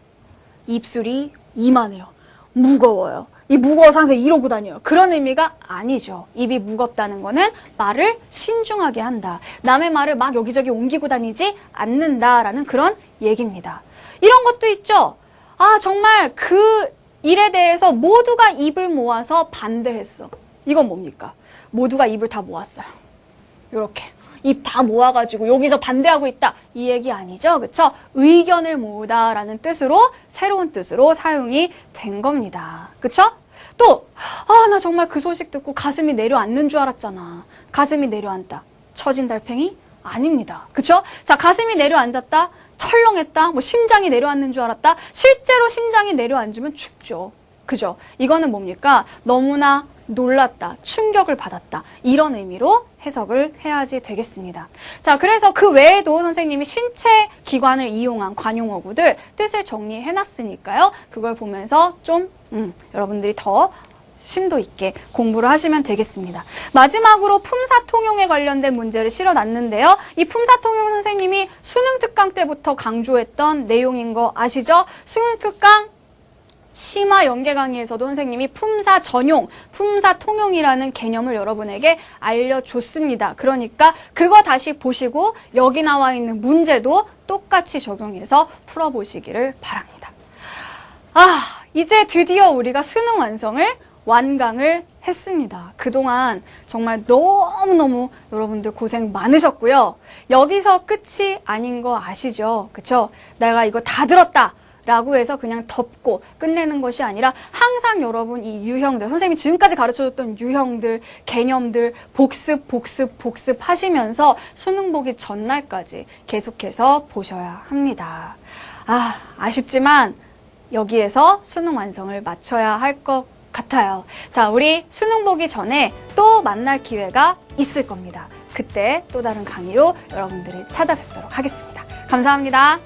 입술이 이만해요. 무거워요. 이 무거워서 항상 이러고 다녀요. 그런 의미가 아니죠. 입이 무겁다는 거는 말을 신중하게 한다. 남의 말을 막 여기저기 옮기고 다니지 않는다라는 그런 얘기입니다. 이런 것도 있죠. 정말 그 일에 대해서 모두가 입을 모아서 반대했어. 이건 뭡니까? 모두가 입을 다 모았어요. 이렇게. 입 다 모아가지고 여기서 반대하고 있다. 이 얘기 아니죠? 그쵸? 의견을 모으다라는 뜻으로 새로운 뜻으로 사용이 된 겁니다. 그쵸? 또, 나 정말 그 소식 듣고 가슴이 내려앉는 줄 알았잖아. 가슴이 내려앉다. 처진 달팽이? 아닙니다. 그쵸? 자, 가슴이 내려앉았다. 철렁했다. 심장이 내려앉는 줄 알았다. 실제로 심장이 내려앉으면 죽죠. 그죠? 이거는 뭡니까? 너무나 놀랐다. 충격을 받았다. 이런 의미로 해석을 해야지 되겠습니다. 자, 그래서 그 외에도 선생님이 신체 기관을 이용한 관용어구들 뜻을 정리해놨으니까요. 그걸 보면서 좀 여러분들이 더 심도 있게 공부를 하시면 되겠습니다. 마지막으로 품사통용에 관련된 문제를 실어놨는데요. 이 품사통용 선생님이 수능특강 때부터 강조했던 내용인 거 아시죠? 수능특강 심화 연계 강의에서도 선생님이 품사 전용, 품사 통용이라는 개념을 여러분에게 알려줬습니다. 그러니까 그거 다시 보시고 여기 나와 있는 문제도 똑같이 적용해서 풀어보시기를 바랍니다. 이제 드디어 우리가 수능 완강을 했습니다. 그동안 정말 너무너무 여러분들 고생 많으셨고요. 여기서 끝이 아닌 거 아시죠? 그쵸? 내가 이거 다 들었다 라고 해서 그냥 덮고 끝내는 것이 아니라 항상 여러분 이 유형들, 선생님이 지금까지 가르쳐줬던 유형들, 개념들 복습 하시면서 수능 보기 전날까지 계속해서 보셔야 합니다. 아쉽지만 여기에서 수능 완성을 마쳐야 할 것 같아요. 자, 우리 수능 보기 전에 또 만날 기회가 있을 겁니다. 그때 또 다른 강의로 여러분들을 찾아뵙도록 하겠습니다. 감사합니다.